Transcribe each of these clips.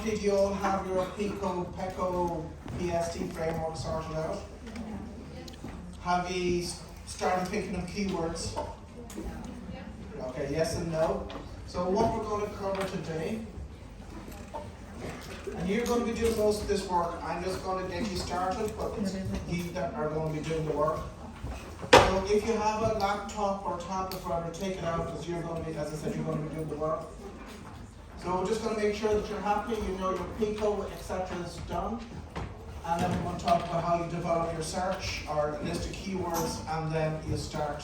hopefully you all have your PICO, PECO, PST framework sorted out. Have you started picking up keywords? Okay, yes and no. So what we're going to cover today, and you're going to be doing most of this work. I'm just going to get you started, but it's you that are going to be doing the work. So if you have a laptop or tablet, rather take it out, because you're going to be, as I said, you're going to be doing the work. So we're just going to make sure that you're happy, you know your PICO, etc. is done. And then we're going to talk about how you develop your search or list of keywords, and then you start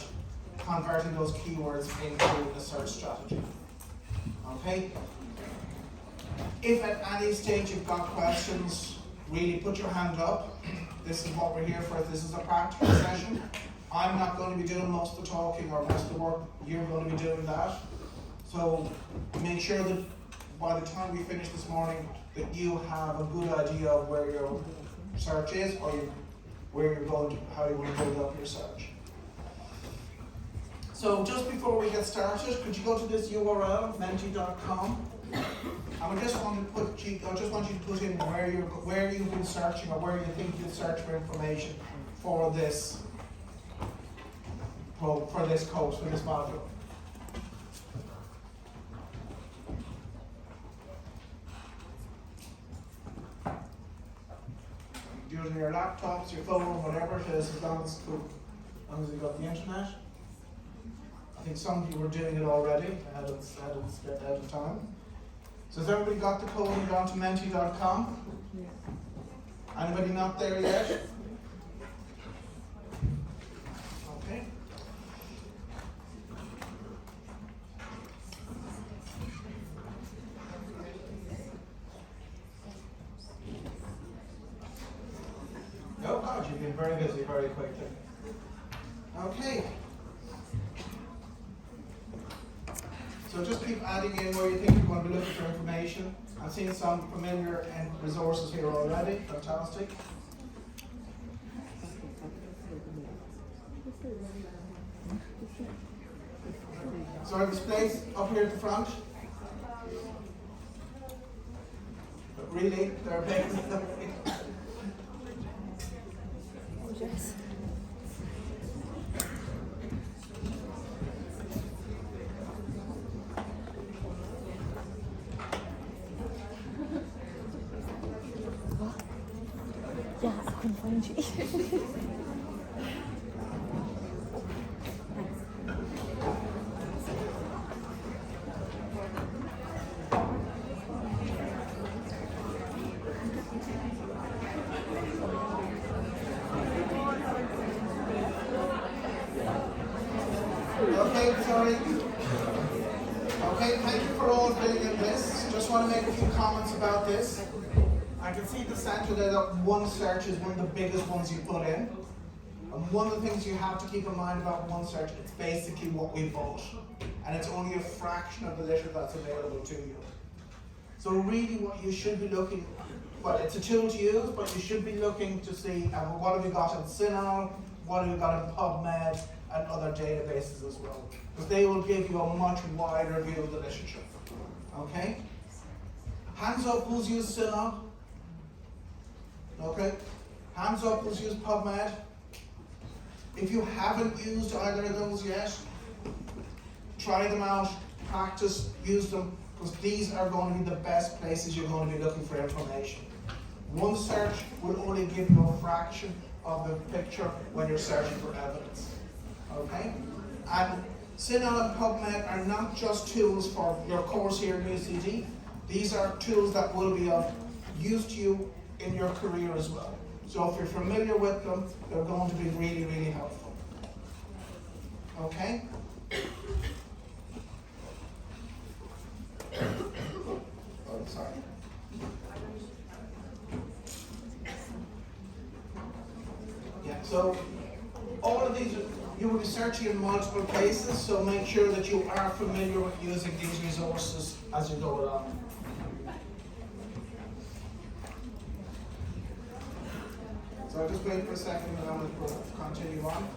converting those keywords into a search strategy. Okay? If at any stage you've got questions, really put your hand up. This is what we're here for. This is a practical session. I'm not going to be doing most of the talking or most of the work. You're going to be doing that. So make sure that by the time we finish this morning that you have a good idea of where your search is, or where you're going to, how you want to build up your search. So just before we get started, could you go to this URL, menti.com? And I just want you to put in where you've been searching, or where you think you've searched for information for this course, for this module. Do it on your laptops, your phone, whatever it is, as long as you've got the internet. I think some of you were doing it already ahead of time. So has everybody got the code and gone to menti.com? Anybody not there yet? Okay. Oh God, you've been very busy very quickly. Okay. So just keep adding in where you think you're going to be looking for information. I've seen some familiar resources here already. Fantastic. So are displays up here at the front? But really, they're big. Yes. Ja, I couldn't find you. Okay, sorry. Okay, thank you for all filling in this. Just want to make a few comments about this. I can see the center there that one search is one of the biggest ones you put in. And one of the things you have to keep in mind about one search, it's basically what we bought. And it's only a fraction of the litter that's available to you. So really what you should be looking, well, it's a tool to use, but you should be looking to see what have we got in Synol, what have we got in PubMed, and other databases as well. Because they will give you a much wider view of the literature. Okay? Hands up who's used Synol? Okay? Hands up who's used PubMed? If you haven't used either of those yet, try them out, practice, use them, because these are going to be the best places you're going to be looking for information. One search will only give you a fraction of the picture when you're searching for evidence. Okay? And Synol and PubMed are not just tools for your course here in UCD. These are tools that will be of use to you in your career as well. So if you're familiar with them, they're going to be really, really helpful. Okay? Oh, sorry. Yeah, so all of these, you will be searching in multiple places, so make sure that you are familiar with using these resources as you go along. So I'll just wait for a second and then we'll continue on.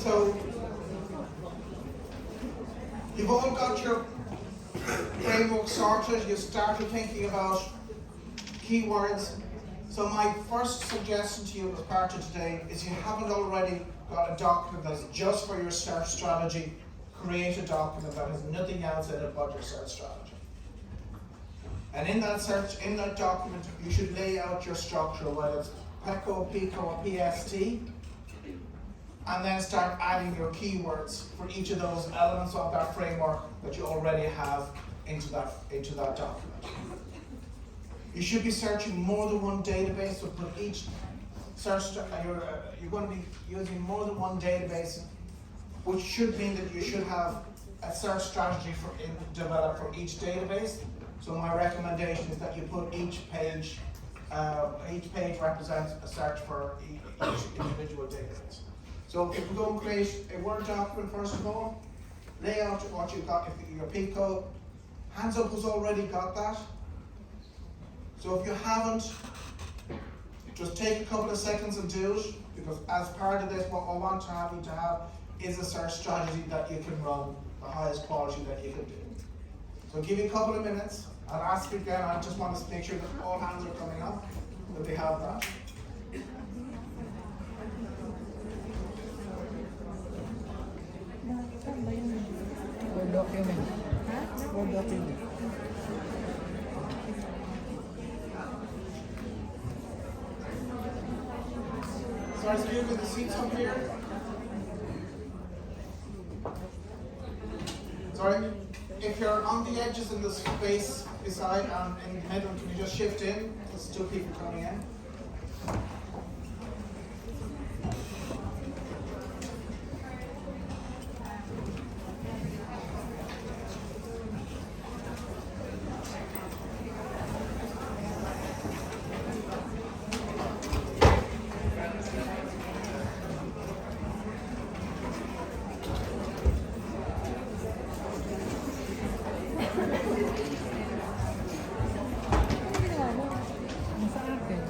So you've all got your framework sorted, you started thinking about keywords. So my first suggestion to you as part of today is, you haven't already got a document that's just for your search strategy, create a document that has nothing else in it but your search strategy. And in that document, you should lay out your structure, whether it's PECO, PICO, or PST, and then start adding your keywords for each of those elements of that framework that you already have into that document. You should be searching more than one database, so for each search, you're going to be using more than one database, which should mean that you should have a search strategy developed for each database. So my recommendation is that you put each page represents a search for each individual database. So if we go and create a Word document, first of all, lay out what you've got. If your PICO, hands up who's already got that. So if you haven't, just take a couple of seconds and do it, because as part of this, what I want to have you to have is a search strategy that you can run, the highest quality that you can do. So give you a couple of minutes. I'll ask you again, I just want to make sure that all hands are coming up, that they have that. Word document. Word document. Sorry, so you've got the seats up here? Sorry, if you're on the edges in the space beside and in the middle, can you just shift in? There's two people coming in. Sa akin.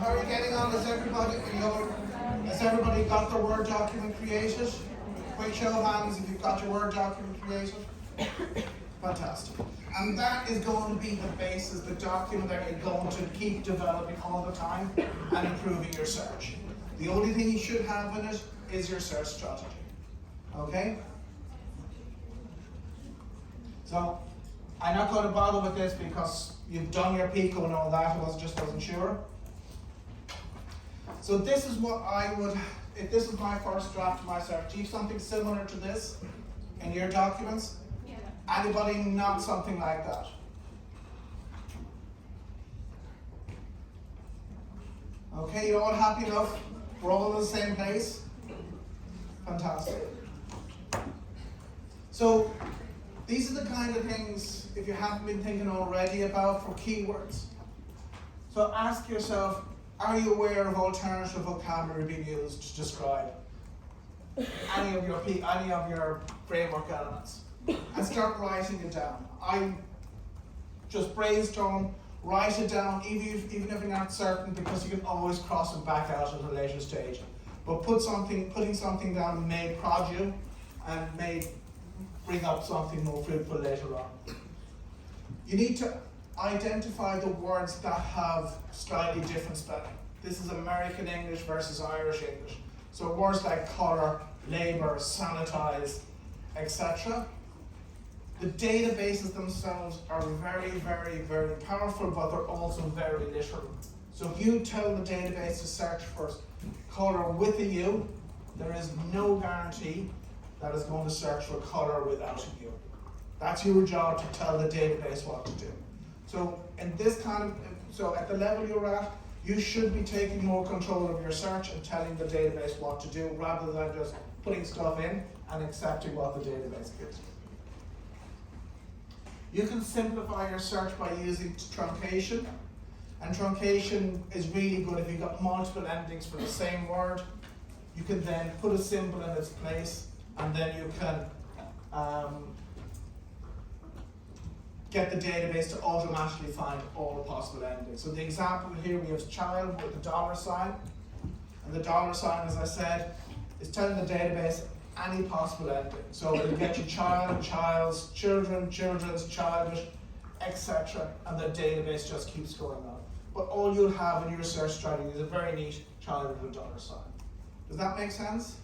How are you getting on? Has everybody got their Word document created? Quick show of hands if you've got your Word document created. Fantastic. And that is going to be the basis, the document that you're going to keep developing all the time and improving your search. The only thing you should have in it is your search strategy. Okay? So, I'm not going to bother with this because you've done your PICO and all that, I wasn't sure. So this is what I would, if this is my first draft of my search, do you have something similar to this in your documents? Yeah. Anybody not something like that? Okay, you're all happy enough? We're all in the same place? Fantastic. So, these are the kind of things, if you haven't been thinking already about, for keywords. So ask yourself, Are you aware of alternative vocabulary being used to describe any of your framework elements? And start writing it down. I just brainstorm, write it down, even if you're not certain, because you can always cross it back out at a later stage. But putting something down may prod you and may bring up something more fruitful later on. You need to identify the words that have slightly different spelling. This is American English versus Irish English. So words like colour, labour, sanitise, etc. The databases themselves are very, very, very powerful, but they're also very literal. So if you tell the database to search for colour with a U, there is no guarantee that it's going to search for colour without a U. That's your job, to tell the database what to do. So in this so at the level you're at, you should be taking more control of your search and telling the database what to do, rather than just putting stuff in and accepting what the database gives you. You can simplify your search by using truncation, and truncation is really good if you've got multiple endings for the same word. You can then put a symbol in its place, and then you can get the database to automatically find all possible endings. So the example here, we have child with the $sign, and the $sign, as I said, is telling the database any possible ending. So it'll get you child, child's, children, children's, childish, etc. And the database just keeps going on. But all you'll have in your search strategy is a very neat child with a $sign. Does that make sense?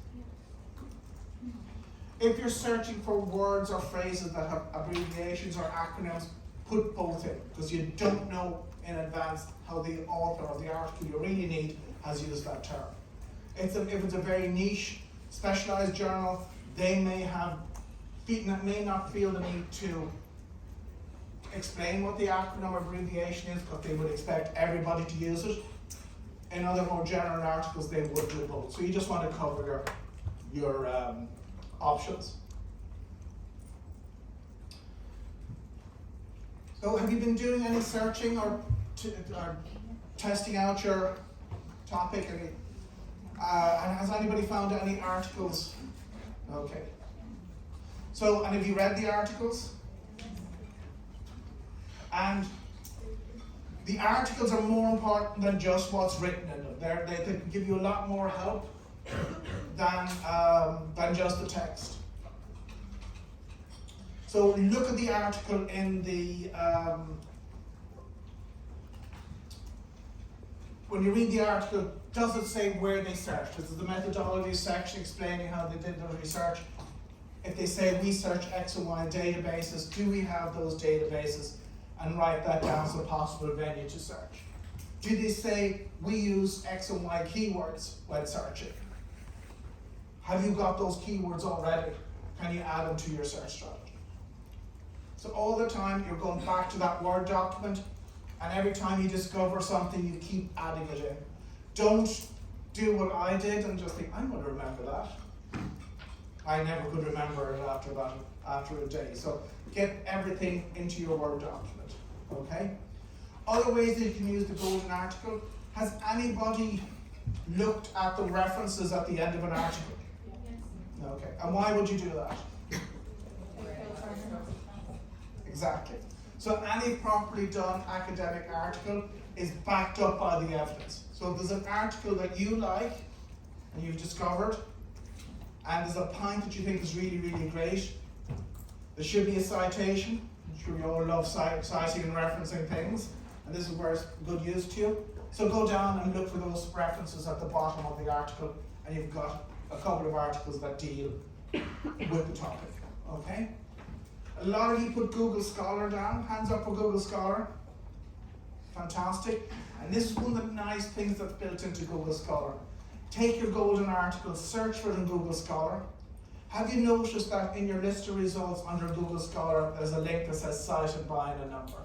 If you're searching for words or phrases that have abbreviations or acronyms, put both in, because you don't know in advance how the author or the article you really need has used that term. If it's a very niche, specialized journal, they may not feel the need to explain what the acronym or abbreviation is, because they would expect everybody to use it. In other more general articles, they would do both. So you just want to cover your options. So have you been doing any searching or testing out your topic? And has anybody found any articles? Okay. So, and have you read the articles? And the articles are more important than just what's written in them. They can give you a lot more help than just the text. So look at the article in the when you read the article, does it say where they searched? Is it the methodology section explaining how they did the research? If they say we search X and Y databases, do we have those databases? And write that down as a possible venue to search. Do they say we use X and Y keywords when searching? Have you got those keywords already? Can you add them to your search strategy? So all the time you're going back to that Word document, and every time you discover something, you keep adding it in. Don't do what I did and just think, I'm going to remember that. I never could remember it after a day. So get everything into your Word document, okay? Other ways that you can use the golden article. Has anybody looked at the references at the end of an article? Yes. Okay, and why would you do that? Exactly. So any properly done academic article is backed up by the evidence. So if there's an article that you like and you've discovered, and there's a point that you think is really, really great, there should be a citation. I'm sure you all love citing and referencing things, and this is where it's good use to you. So go down and look for those references at the bottom of the article, and you've got a couple of articles that deal with the topic, okay? A lot of you put Google Scholar down. Hands up for Google Scholar. Fantastic. And this is one of the nice things that's built into Google Scholar. Take your golden article, search for it in Google Scholar. Have you noticed that in your list of results under Google Scholar, there's a link that says cited by and a number?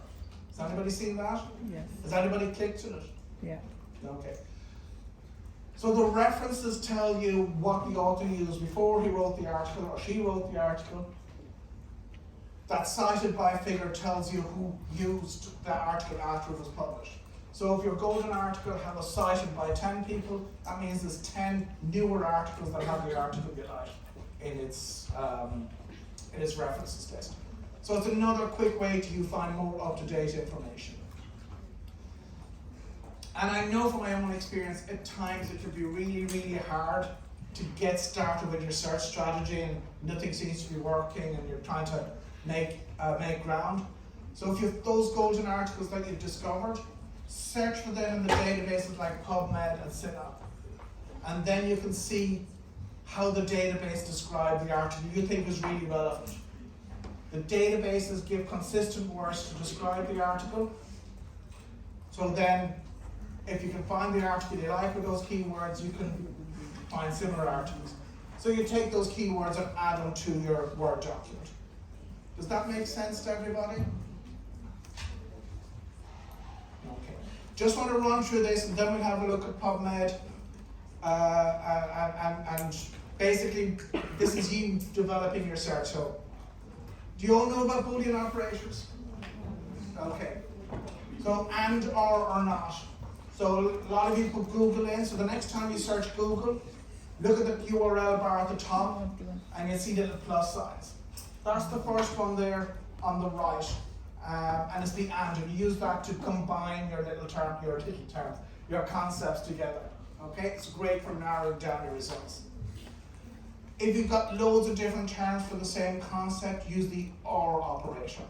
Has anybody seen that? Yes. Has anybody clicked on it? Yeah. Okay. So the references tell you what the author used before he wrote the article or she wrote the article. That cited by figure tells you who used the article after it was published. So if your golden article was cited by 10 people, that means there's 10 newer articles that have the article you like in its references list. So it's another quick way to find more up-to-date information. And I know from my own experience, at times it can be really, really hard to get started with your search strategy and nothing seems to be working and you're trying to make ground. So if you have those golden articles that you've discovered, search for them in the databases like PubMed and CINAHL. And then you can see how the database described the article you think is really relevant. The databases give consistent words to describe the article. So then, if you can find the article you like with those keywords, you can find similar articles. So you take those keywords and add them to your Word document. Does that make sense to everybody? Okay. Just want to run through this and then we'll have a look at PubMed. And basically, this is you developing your search. So, do you all know about Boolean operators? Okay. So, and, or not. So, a lot of you put Google in. So, the next time you search Google, look at the URL bar at the top and you'll see the little plus signs. That's the first one there on the right. And it's the and. You use that to combine your concepts together. Okay? It's great for narrowing down your results. If you've got loads of different terms for the same concept, use the or operator.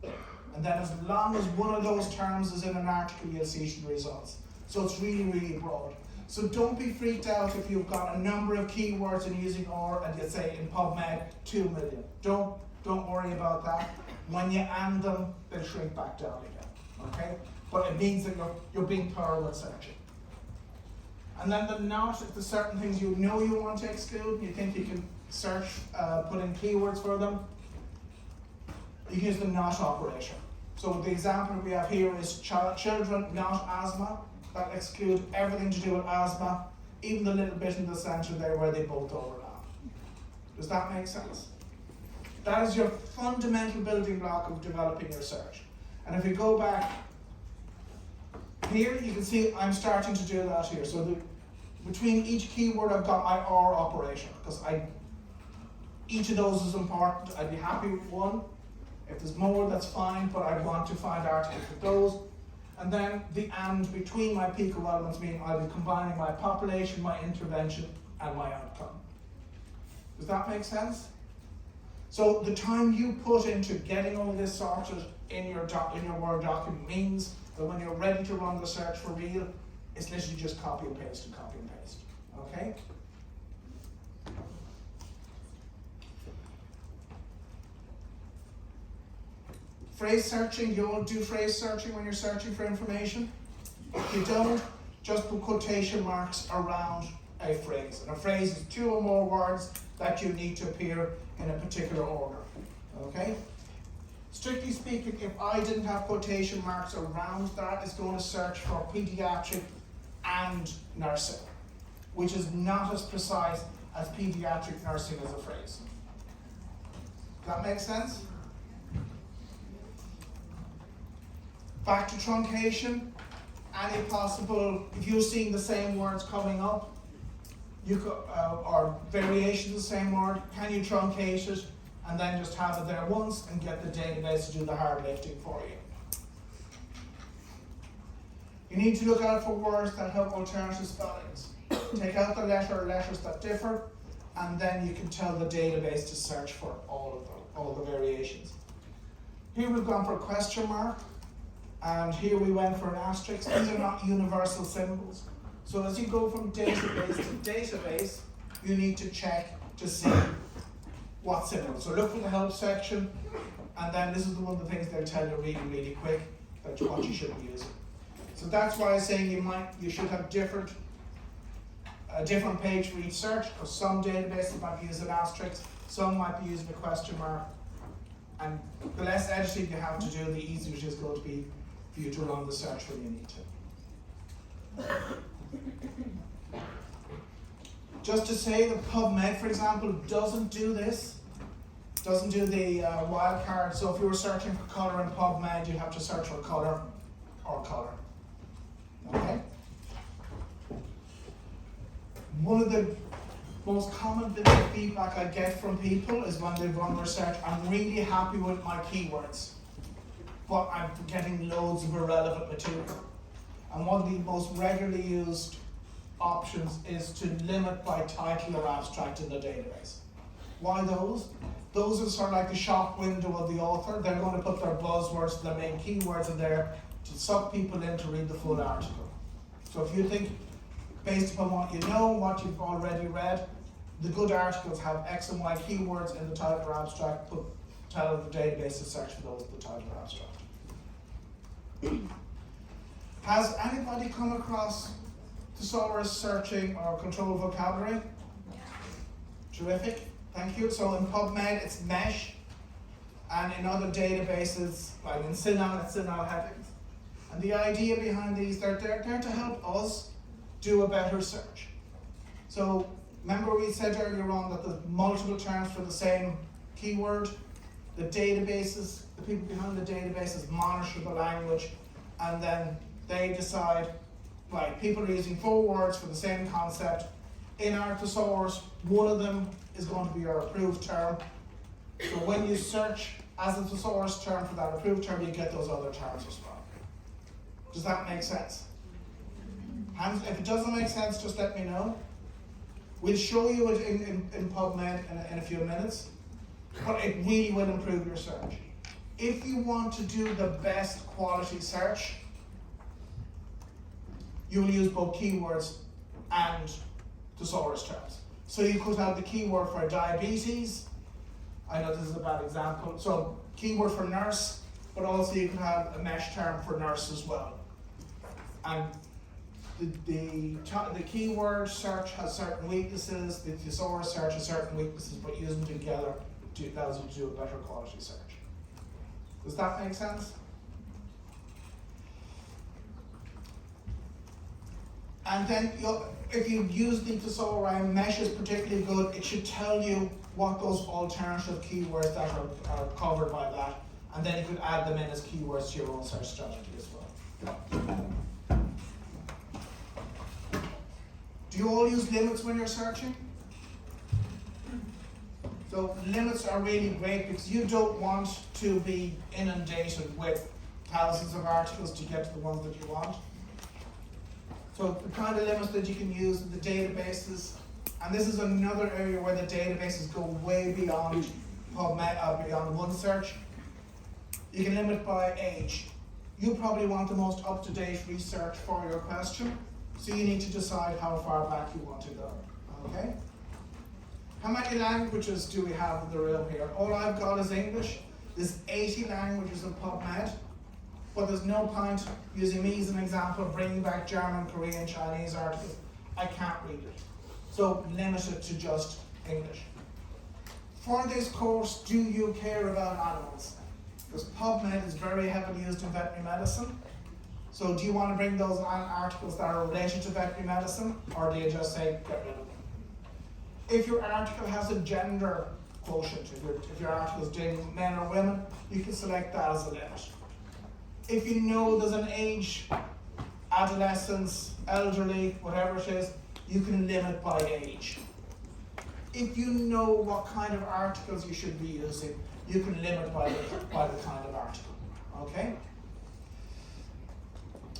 And then as long as one of those terms is in an article, you'll see the results. So it's really, really broad. So don't be freaked out if you've got a number of keywords and using or, and you say in PubMed 2 million. Don't worry about that. When you and them, they'll shrink back down again. Okay? But it means that you're being thorough with searching. And then the not, if there's certain things you know you want to exclude, and you think you can search, put in keywords for them, you can use the not operator. So the example we have here is children, not asthma. That exclude everything to do with asthma, even the little bit in the center there where they both overlap. Does that make sense? That is your fundamental building block of developing your search. And if we go back here, you can see I'm starting to do that here. So between each keyword I've got my or operator, because each of those is important. I'd be happy with one. If there's more, that's fine, but I want to find articles with those. And then the and between my peak of relevance mean I'll be combining my population, my intervention, and my outcome. Does that make sense? So the time you put into getting all of this sorted in your Word document means that when you're ready to run the search for real, it's literally just copy and paste and copy and paste. Okay? Phrase searching, you all do phrase searching when you're searching for information. If you don't, just put quotation marks around a phrase. And a phrase is 2 or more words that you need to appear in a particular order. Okay? Strictly speaking, if I didn't have quotation marks around that, it's going to search for pediatric and nursing, which is not as precise as pediatric nursing as a phrase. Does that make sense? Back to truncation. Any possible, if you're seeing the same words coming up, you could, or variations of the same word, can you truncate it and then just have it there once and get the database to do the hard lifting for you? You need to look out for words that have alternative spellings. Take out the letter or letters that differ, and then you can tell the database to search for all of them, all the variations. Here we've gone for a question mark, and here we went for an asterisk. These are not universal symbols. So as you go from database to database, you need to check to see what symbol. So look for the help section, and then this is one of the things they'll tell you really, really quick that what you should be using. So that's why I'm saying you should have a different page for each search, because some databases might be using asterisk, some might be using a question mark, and the less editing you have to do, the easier it is going to be for you to run the search when you need to. Just to say that PubMed, for example, doesn't do this, doesn't do the wildcard. So if you were searching for colour in PubMed, you have to search for colour or colour. Okay? One of the most common bits of feedback I get from people is when they run research, I'm really happy with my keywords, but I'm getting loads of irrelevant material. And one of the most regularly used options is to limit by title or abstract in the database. Why those? Those are sort of like the shop window of the author. They're going to put their buzzwords, their main keywords in there to suck people in to read the full article. So if you think, based upon what you know, what you've already read, the good articles have X and Y keywords in the title or abstract, tell the database to search for those in the title or abstract. Has anybody come across thesaurus searching or control vocabulary? Terrific, thank you. So in PubMed it's mesh, and in other databases, like in CINAHL, it's CINAHL headings. And the idea behind these, they're to help us do a better search. So remember we said earlier on that there's multiple terms for the same keyword. The databases, the people behind the databases monitor the language, and then they decide, right, people are using 4 words for the same concept. In our thesaurus, one of them is going to be our approved term. So when you search as a thesaurus term for that approved term, you get those other terms as well. Does that make sense? If it doesn't make sense, just let me know. We'll show you it in PubMed in a few minutes, but it really will improve your search. If you want to do the best quality search, you will use both keywords and thesaurus terms. So you could have the keyword for diabetes. I know this is a bad example. So keyword for nurse, but also you could have a mesh term for nurse as well. And the keyword search has certain weaknesses, the thesaurus search has certain weaknesses, but using them together allows you to do a better quality search. Does that make sense? And then if you use the thesaurus, mesh is particularly good. It should tell you what those alternative keywords that are covered by that, and then you could add them in as keywords to your own search strategy as well. Do you all use limits when you're searching? So limits are really great because you don't want to be inundated with thousands of articles to get to the ones that you want. So the kind of limits that you can use in the databases, and this is another area where the databases go way beyond PubMed, beyond one search. You can limit by age. You probably want the most up-to-date research for your question, so you need to decide how far back you want to go, okay? How many languages do we have in the room here? All I've got is English. There's 80 languages in PubMed, but there's no point using me as an example, bringing back German, Korean, Chinese articles. I can't read it. So limit it to just English. For this course, do you care about animals? Because PubMed is very heavily used in veterinary medicine. So do you want to bring those articles that are related to veterinary medicine, or do you just say, get rid of them? If your article has a gender quotient, if your article is dealing with men or women, you can select that as a limit. If you know there's an age, adolescence, elderly, whatever it is, you can limit by age. If you know what kind of articles you should be using, you can limit by the kind of article, okay?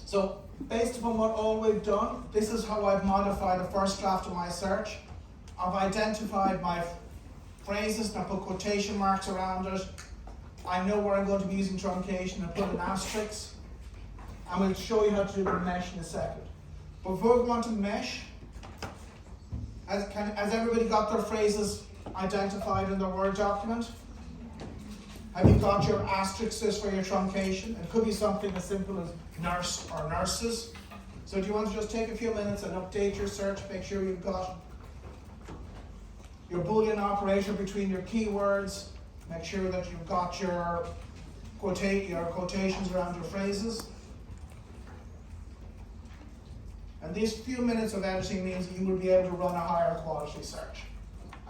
So, based upon what all we've done, this is how I've modified the first draft of my search. I've identified my phrases and I put quotation marks around it. I know where I'm going to be using truncation and put an asterisk. And we'll show you how to do the mesh in a second. But before we go on to mesh, has everybody got their phrases identified in their Word document? Have you got your asterisks for your truncation? It could be something as simple as nurse or nurses. So do you want to just take a few minutes and update your search, make sure you've got your Boolean operator between your keywords, make sure that you've got your quotations around your phrases. And these few minutes of editing means that you will be able to run a higher quality search.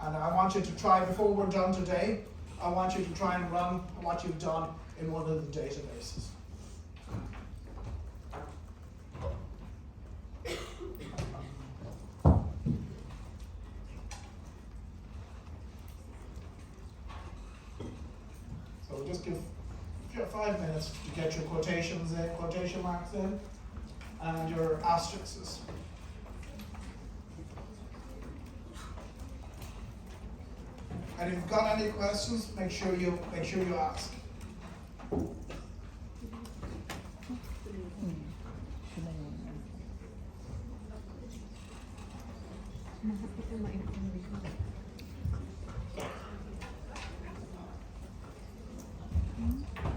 And I want you to try, before we're done today, I want you to try and run what you've done in one of the databases. 5 minutes to get your quotations in, quotation marks in, and your asterisks. And if you've got any questions, make sure you ask.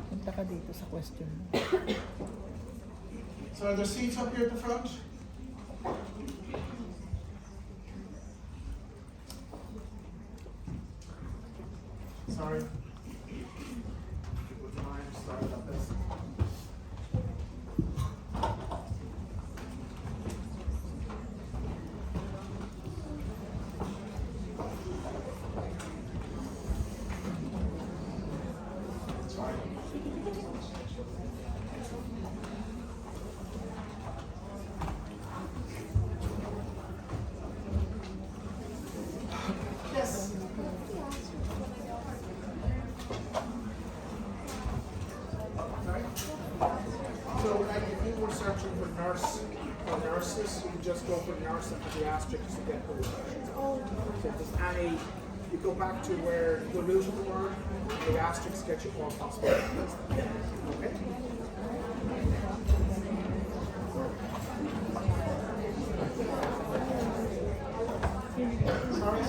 Punta ka dito sa question. So are there seats up here at the front? Sorry. Would you mind? Sorry about this. Sorry. Yes. Sorry? So like if you were searching for nurses, you just go for nurse and put the asterisk to get those options. So if there's any, you go back to where the root of the word, the asterisk gets you all possible. Okay? Sorry,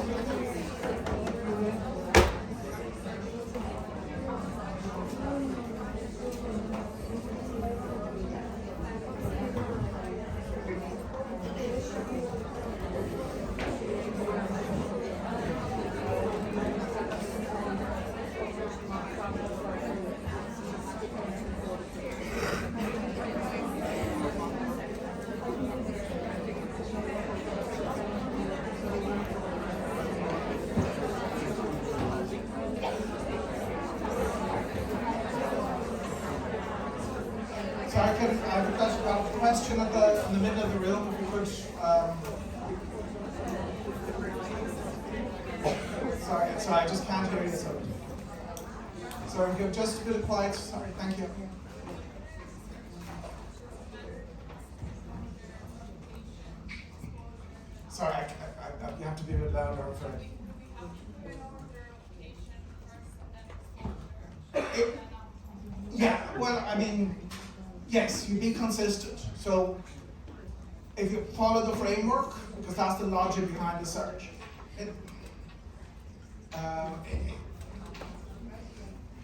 So I've got a question in the middle of the room, if you could, sorry, I just can't hear you, so. Sorry, give just a bit of quiet, sorry, thank you. Sorry, you have to be a bit louder, I'm afraid. Yeah, well, I mean, yes, you be consistent. So if you follow the framework, because that's the logic behind the search.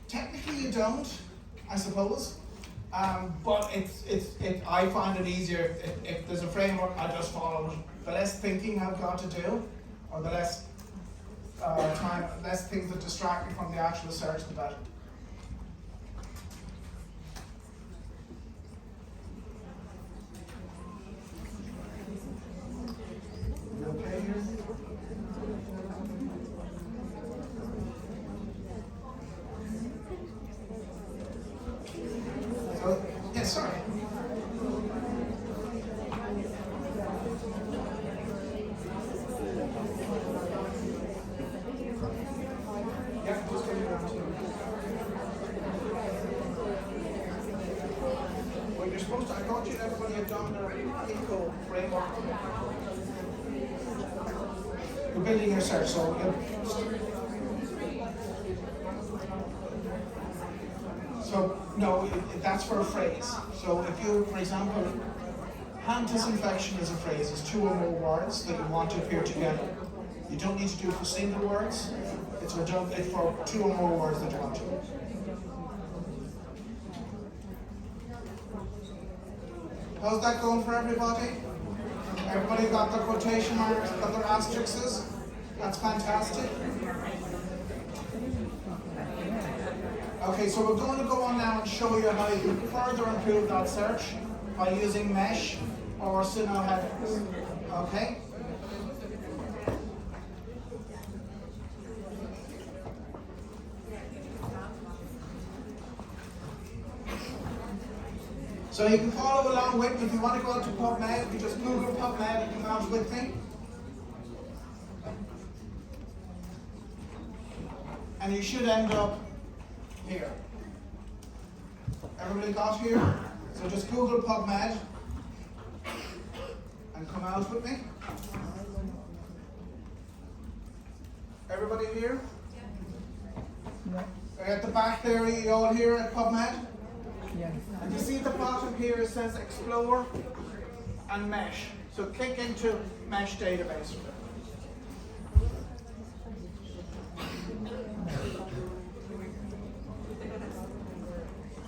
Technically you don't, I suppose. But I find it easier if there's a framework, I just follow it. The less thinking I've got to do, or the less less things that distract me from the actual search, the better. You okay here? So, yes, sorry. Yeah, just give me that too. Well, you're supposed to, I thought everybody had done their eco framework. You're building your search, so no, that's for a phrase. So if you, for example, hand disinfection is a phrase, it's 2 or more words that you want to appear together. You don't need to do it for single words, it's for 2 or more words that you want to. How's that going for everybody? Everybody got their quotation marks, got their asterisks? That's fantastic. Okay, so we're going to go on now and show you how you can further improve that search by using mesh or Suno headings. Okay? So you can follow along with me. If you want to go out to PubMed, you just Google PubMed and come out with me. And you should end up here. Everybody got here? So just Google PubMed and come out with me. Everybody here? At the back there, are you all here at PubMed? Yes. And you see at the bottom here it says Explore and Mesh. So click into Mesh database.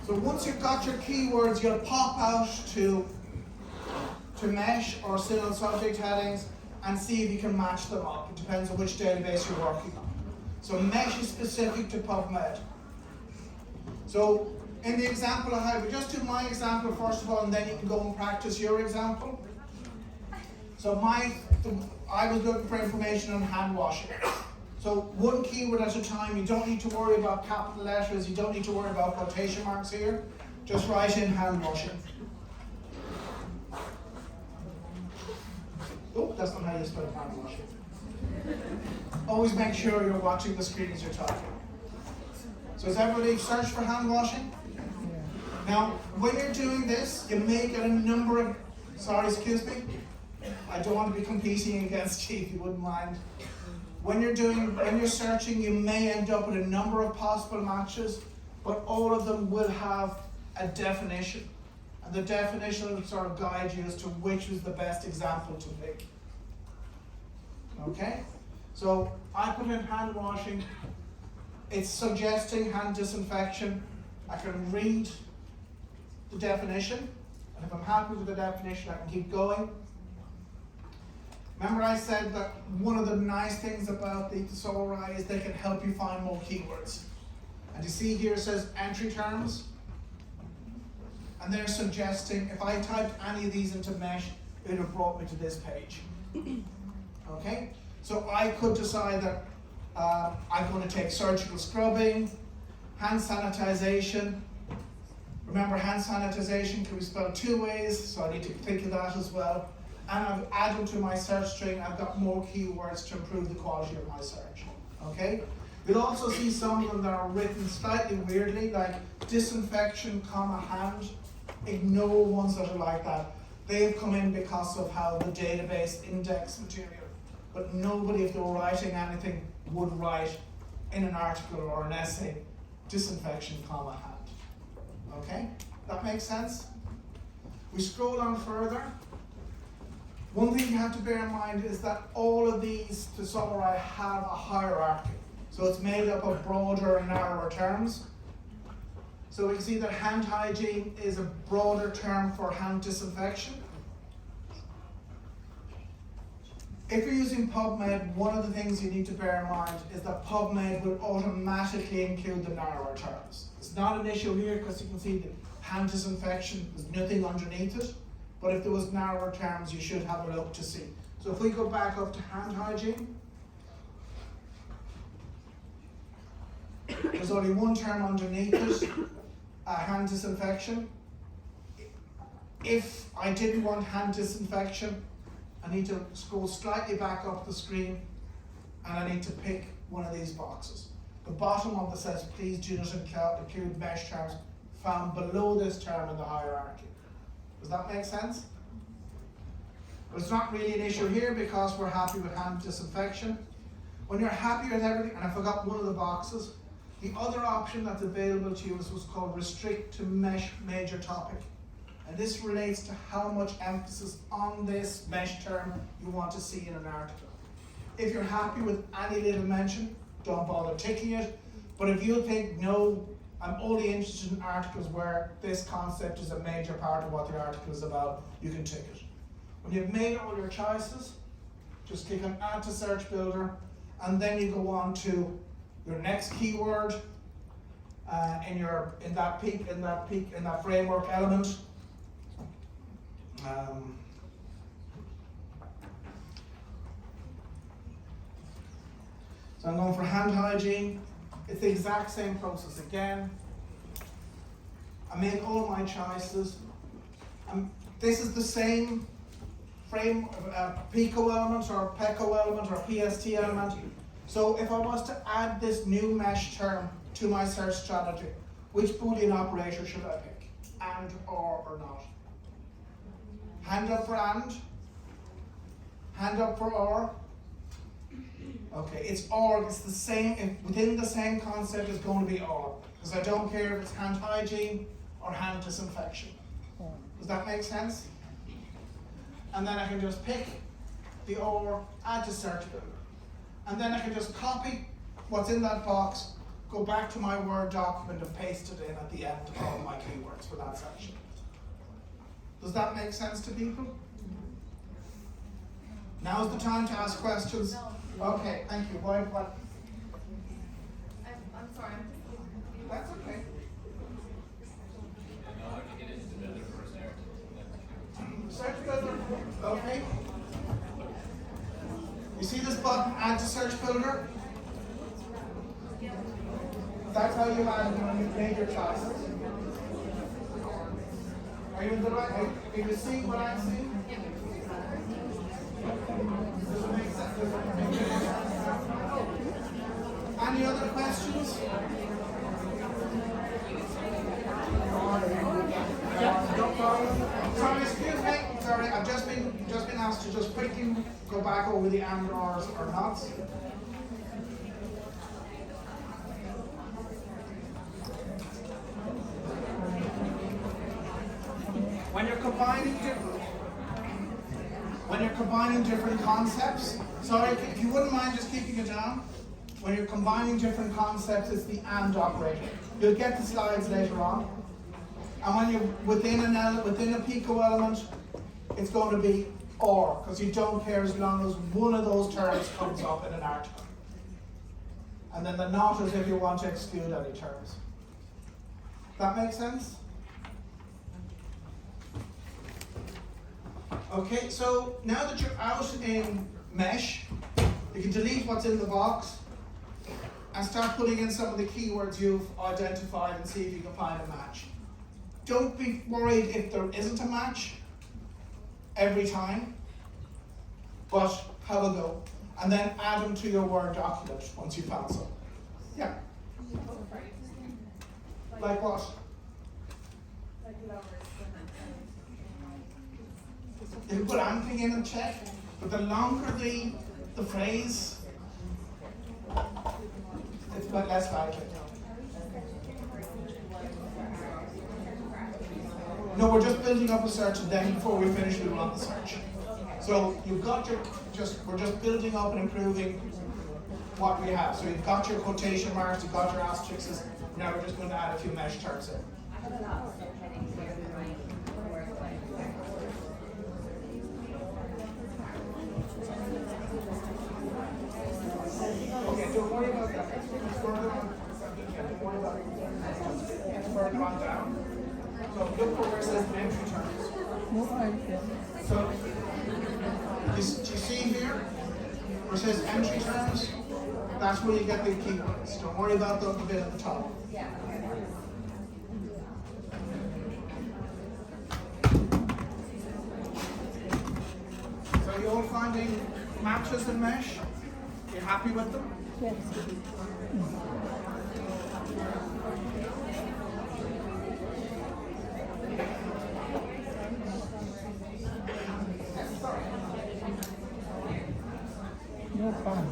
So once you've got your keywords, you'll pop out to Mesh or single subject headings and see if you can match them up. It depends on which database you're working on. So Mesh is specific to PubMed. So in the example I have, we just do my example first of all, and then you can go and practice your example. So I was looking for information on hand washing. So one keyword at a time. You don't need to worry about capital letters. You don't need to worry about quotation marks here. Just write in hand washing. Oh, that's not how you spell hand washing. Always make sure you're watching the screen as you're talking. So has everybody searched for hand washing? Now, when you're doing this, you may get a number of, sorry, excuse me. I don't want to be competing against you if you wouldn't mind. When you're searching, you may end up with a number of possible matches, but all of them will have a definition. And the definition will sort of guide you as to which is the best example to pick. Okay? So I put in hand washing. It's suggesting hand disinfection. I can read the definition, and if I'm happy with the definition, I can keep going. Remember I said that one of the nice things about the Thesauri is they can help you find more keywords. And you see here it says entry terms. And they're suggesting if I typed any of these into Mesh, it would have brought me to this page. Okay? So I could decide that I'm going to take surgical scrubbing, hand sanitization. Remember, hand sanitization can be spelled two ways, so I need to think of that as well. And I've added to my search string, I've got more keywords to improve the quality of my search. Okay? You'll also see some of them that are written slightly weirdly, like disinfection, hand. Ignore ones that are like that. They've come in because of how the database index material. But nobody, if they were writing anything, would write in an article or an essay, disinfection, hand. Okay? That makes sense? We scroll on further. One thing you have to bear in mind is that all of these thesauri have a hierarchy. So it's made up of broader and narrower terms. So we can see that hand hygiene is a broader term for hand disinfection. If you're using PubMed, one of the things you need to bear in mind is that PubMed will automatically include the narrower terms. It's not an issue here because you can see that hand disinfection, there's nothing underneath it. But if there was narrower terms, you should have a look to see. So if we go back up to hand hygiene, there's only one term underneath it, hand disinfection. If I didn't want hand disinfection, I need to scroll slightly back up the screen and I need to pick one of these boxes. The bottom one that says, please do not include mesh terms found below this term in the hierarchy. Does that make sense? But it's not really an issue here because we're happy with hand disinfection. When you're happy with everything, and I forgot one of the boxes, the other option that's available to you is what's called restrict to mesh major topic. And this relates to how much emphasis on this mesh term you want to see in an article. If you're happy with any little mention, don't bother ticking it. But if you think, no, I'm only interested in articles where this concept is a major part of what the article is about, you can tick it. When you've made all your choices, just click on Add to Search Builder, and then you go on to your next keyword in that framework element. So I'm going for hand hygiene. It's the exact same process again. I make all my choices. This is the same PICO element or PECO element or PST element. So if I was to add this new mesh term to my search strategy, which Boolean operator should I pick? and or not? Hand up for and. Hand up for or. Okay, it's or, it's the same, if within the same concept it's going to be or. Because I don't care if it's hand hygiene or hand disinfection. Does that make sense? And then I can just pick the or, add to search builder. And then I can just copy what's in that box, go back to my Word document and paste it in at the end of all my keywords for that section. Does that make sense to people? Now's the time to ask questions. Okay, thank you. What? I'm sorry. That's okay. Search builder. Okay. You see this button, add to search builder? That's how you add it when you made your choices. Are you in the right? Can you see what I'm seeing? Does it make sense? Any other questions? No problem. Sorry, excuse me. Sorry, I've just been asked to just quickly go back over the and ors or nots. When you're combining different concepts, sorry, if you wouldn't mind just keeping it down. When you're combining different concepts, it's the and operator. You'll get the slides later on. And when you're within a Pico element, it's going to be or, because you don't care as long as one of those terms comes up in an article. And then the not is if you want to exclude any terms. That makes sense? Okay, so now that you're out in Mesh, you can delete what's in the box and start putting in some of the keywords you've identified and see if you can find a match. Don't be worried if there isn't a match every time, but have a go. And then add them to your Word document once you found some. Yeah. Like what? You can put anything in and check, but the longer the phrase, it's a bit less likely. No, we're just building up a search, and then before we finish, we run the search. So you've got we're just building up and improving what we have. So you've got your quotation marks, you've got your asterisks. Now we're just going to add a few mesh terms in. Okay, don't worry about that. It's further on. Don't worry about it. It's further on down. So look for where it says entry terms. So do you see here where it says entry terms? That's where you get the keywords. Don't worry about the bit at the top. So you're all finding matches in Mesh? You happy with them? Yes. No fun.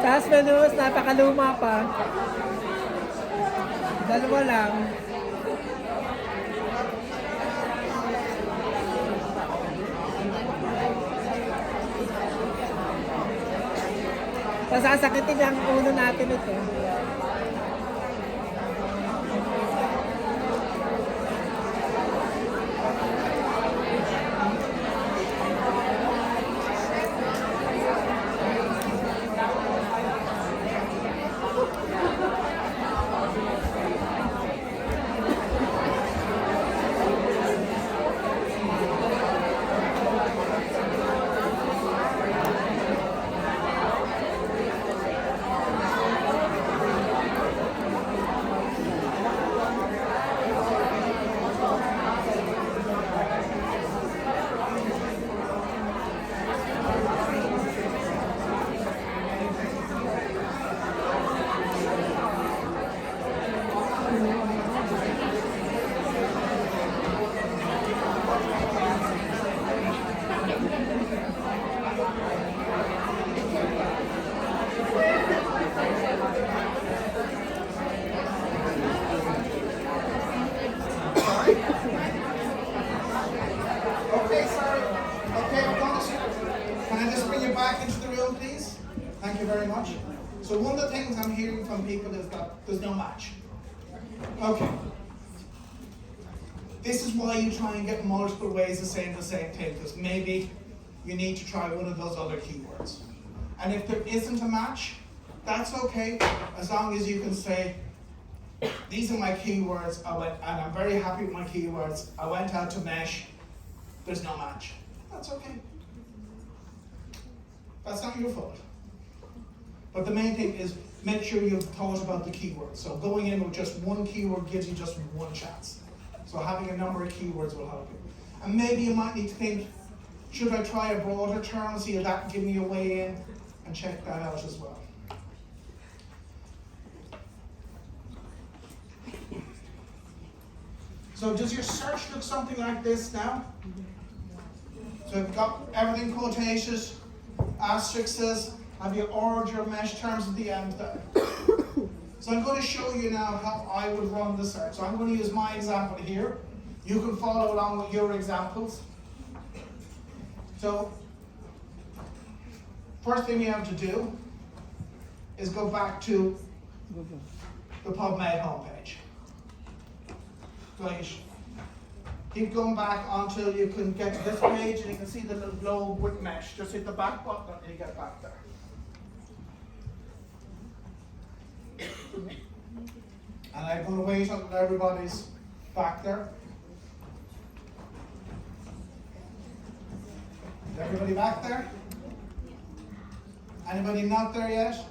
Taas menus, napakaluma pa. Dalawa lang. Pasasakitin ang ulo natin ito. Okay, sorry. Okay, I'm going to. Can I just bring you back into the room, please? Thank you very much. So one of the things I'm hearing from people is that there's no match. Okay. This is why you try and get multiple ways of saying the same thing, because maybe you need to try one of those other keywords. And if there isn't a match, that's okay, as long as you can say, these are my keywords, and I'm very happy with my keywords. I went out to mesh, there's no match. That's okay. That's not your fault. But the main thing is make sure you've thought about the keywords. So going in with just one keyword gives you just one chance. So having a number of keywords will help you. And maybe you might need to think, should I try a broader term and see if that can give me a way in, and check that out as well. So does your search look something like this now? So you've got everything quotated, asterisks, have you ordered your mesh terms at the end there? So I'm going to show you now how I would run the search. So I'm going to use my example here. You can follow along with your examples. So first thing we have to do is go back to the PubMed homepage. Right. Keep going back until you can get to this page and you can see the little globe with mesh. Just hit the back button and you get back there. And I'm going to wait until everybody's back there. Is everybody back there? Anybody not there yet?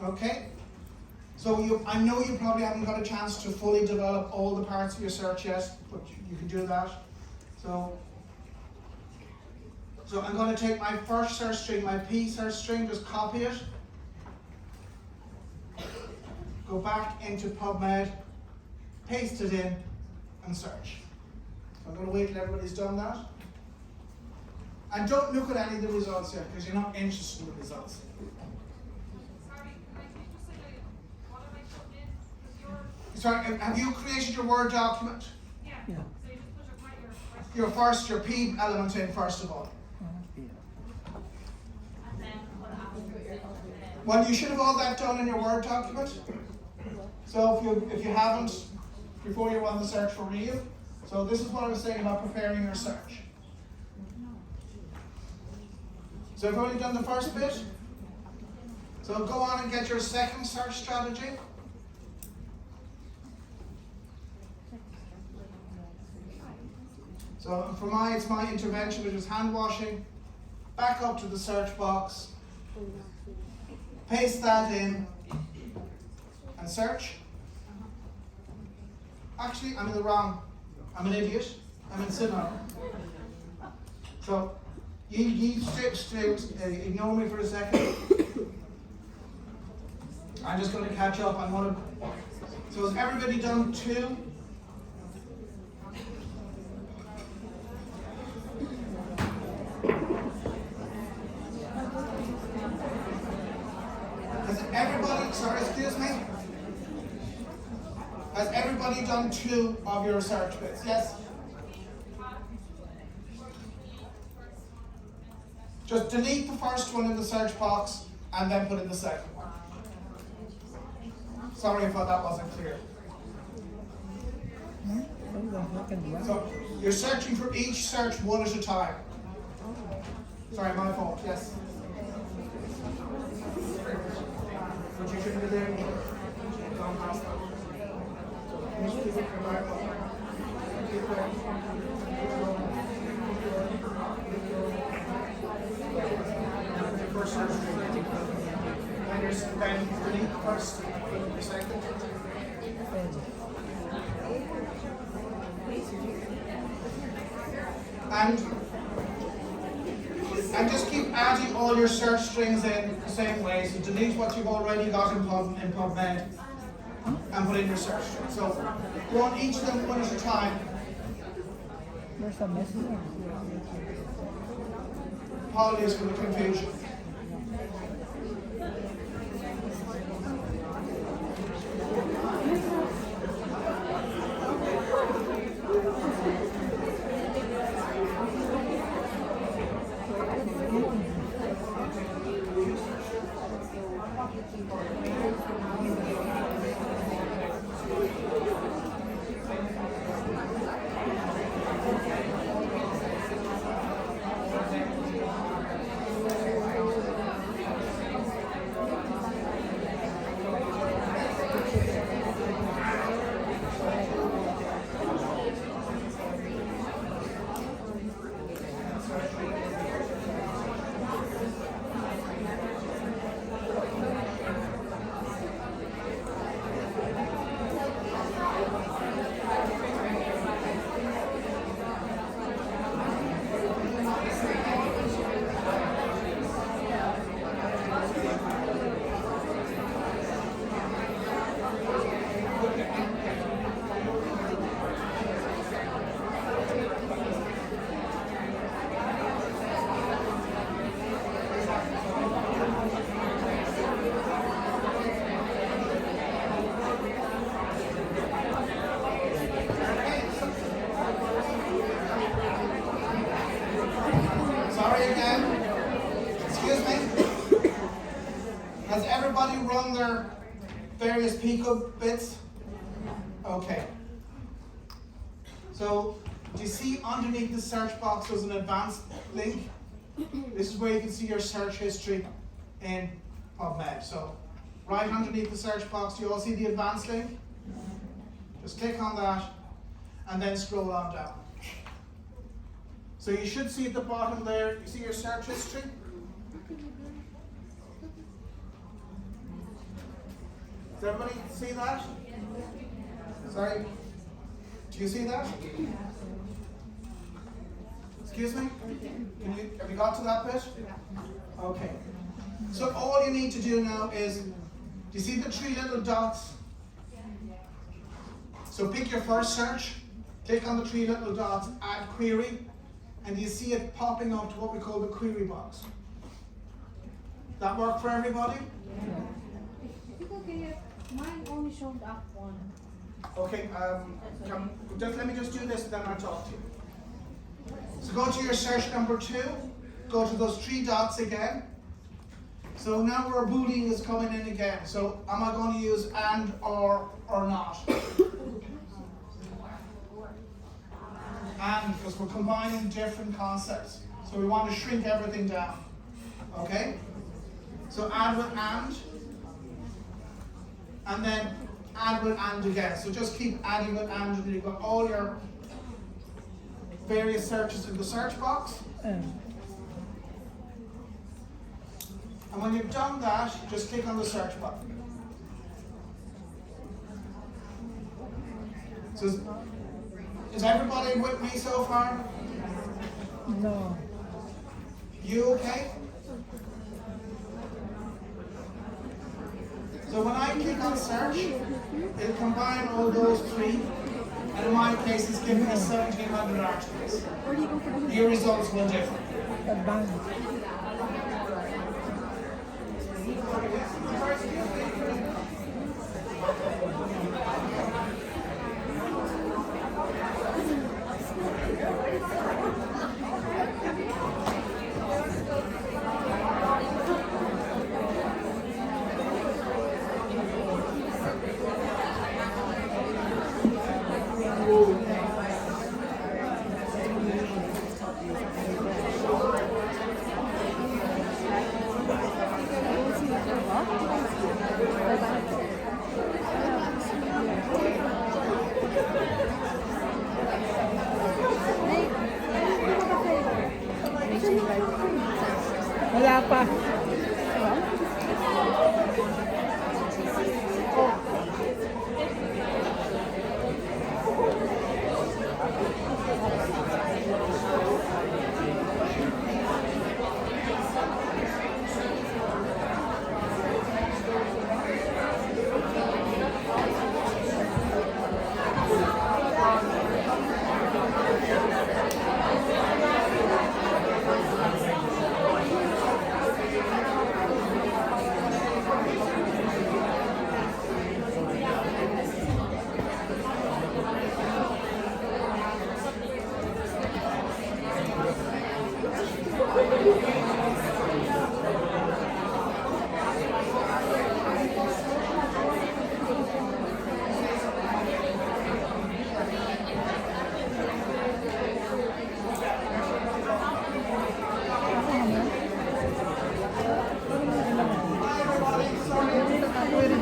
Okay. So I know you probably haven't got a chance to fully develop all the parts of your search yet, but you can do that. So I'm going to take my first search string, my P search string, just copy it. Go back into PubMed, paste it in, and search. So I'm going to wait till everybody's done that. And don't look at any of the results yet, because you're not interested in the results. Sorry, have you created your Word document? Yeah. Yeah. So you just put Your P element in first of all. and then put after. Well, you should have all that done in your Word document. So if you haven't, before you run the search for real. So this is what I was saying about preparing your search. So I've already done the first bit. So go on and get your second search strategy. So for it's my intervention, which is hand washing. Back up to the search box. Paste that in and search. Actually, I'm in the wrong. I'm an idiot. I'm in Sinner. So you ignore me for a second. I'm just going to catch up. So has everybody done 2? everybody, sorry, excuse me? Has everybody done 2 of your search bits? Yes? Just delete the first one in the search box and then put in the second one. Sorry if that wasn't clear. So you're searching for each search one at a time. Sorry, my fault, yes. What you shouldn't do there, gone past that. First search string. Then delete the first, the second. And just keep adding all your search strings in the same way. So delete what you've already got in PubMed and put in your search string. So go on each of them one at a time. There's some message. Apologies for the confusion. Has everybody run their various Pico bits? Okay. So, do you see underneath the search box there's an advanced link? This is where you can see your search history in PubMed. So, right underneath the search box, do you all see the advanced link? Just click on that and then scroll on down. So you should see at the bottom there, you see your search history? Does everybody see that? Sorry? Do you see that? Excuse me? Have you got to that bit? Okay. So all you need to do now is, do you see the three little dots? So pick your first search, click on the three little dots, add query, and you see it popping up to what we call the query box. That work for everybody? Okay, mine only showed up one. Okay, let me just do this and then I'll talk to you. So go to your search number 2, go to those three dots again. So now our Boolean is coming in again. So am I going to use and, or not? And, because we're combining different concepts. So we want to shrink everything down. Okay? So add with and then add with and again. So just keep adding with and until you've got all your various searches in the search box. And when you've done that, just click on the search button. So is everybody with me so far? No. You okay? So when I click on search, it'll combine all those three, and in my case it's giving me 1,700 articles. Your results will differ. Advanced. Sorry, excuse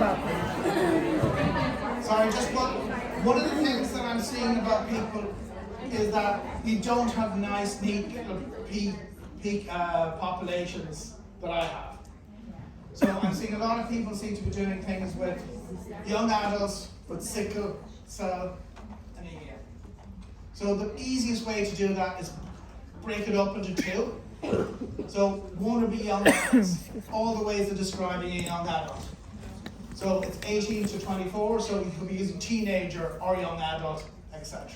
top. Sorry, just one of the things that I'm seeing about people is that we don't have nice, neat peak populations that I have. So I'm seeing a lot of people seem to be doing things with young adults with sickle cell anemia. So the easiest way to do that is break it up into two. So one would be young adults, all the ways of describing a young adult. So it's 18 to 24, so you could be using teenager or young adult, etc.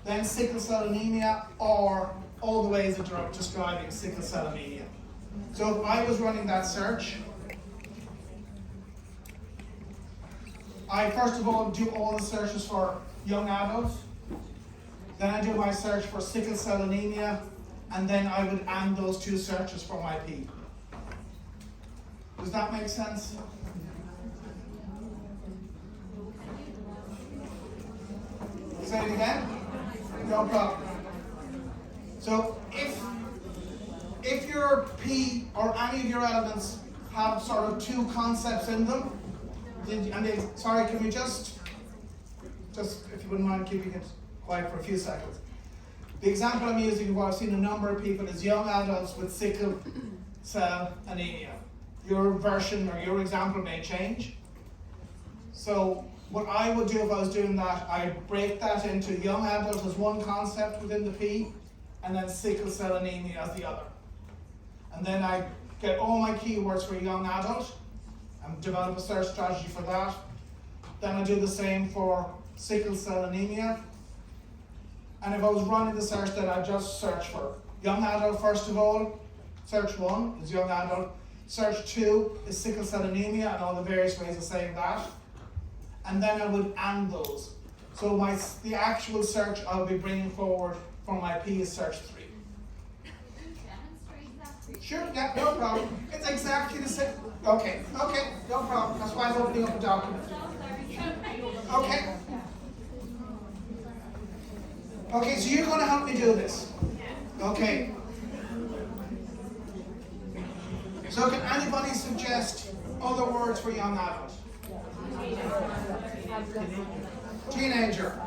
Then sickle cell anemia, or all the ways of describing sickle cell anemia. So if I was running that search, I first of all do all the searches for young adults, then I do my search for sickle cell anemia, and then I would add those two searches for my P. Does that make sense? Say it again? No problem. So if your P or any of your elements have sort of two concepts in them, sorry, can we just if you wouldn't mind keeping it quiet for a few seconds. The example I'm using, where I've seen a number of people, is young adults with sickle cell anemia. Your version or your example may change. So what I would do if I was doing that, I'd break that into young adult as one concept within the P, and then sickle cell anemia as the other. And then I get all my keywords for young adult and develop a search strategy for that. Then I do the same for sickle cell anemia. And if I was running the search, then I just search for young adult first of all. Search 1 is young adult. Search 2 is sickle cell anemia and all the various ways of saying that. And then I would AND those. So the actual search I'll be bringing forward for my P is search 3. Sure, yeah, no problem. It's exactly the same. Okay, no problem. That's why I'm opening up a document. Okay. Okay, so you're going to help me do this. Okay. So can anybody suggest other words for young adult? Teenager.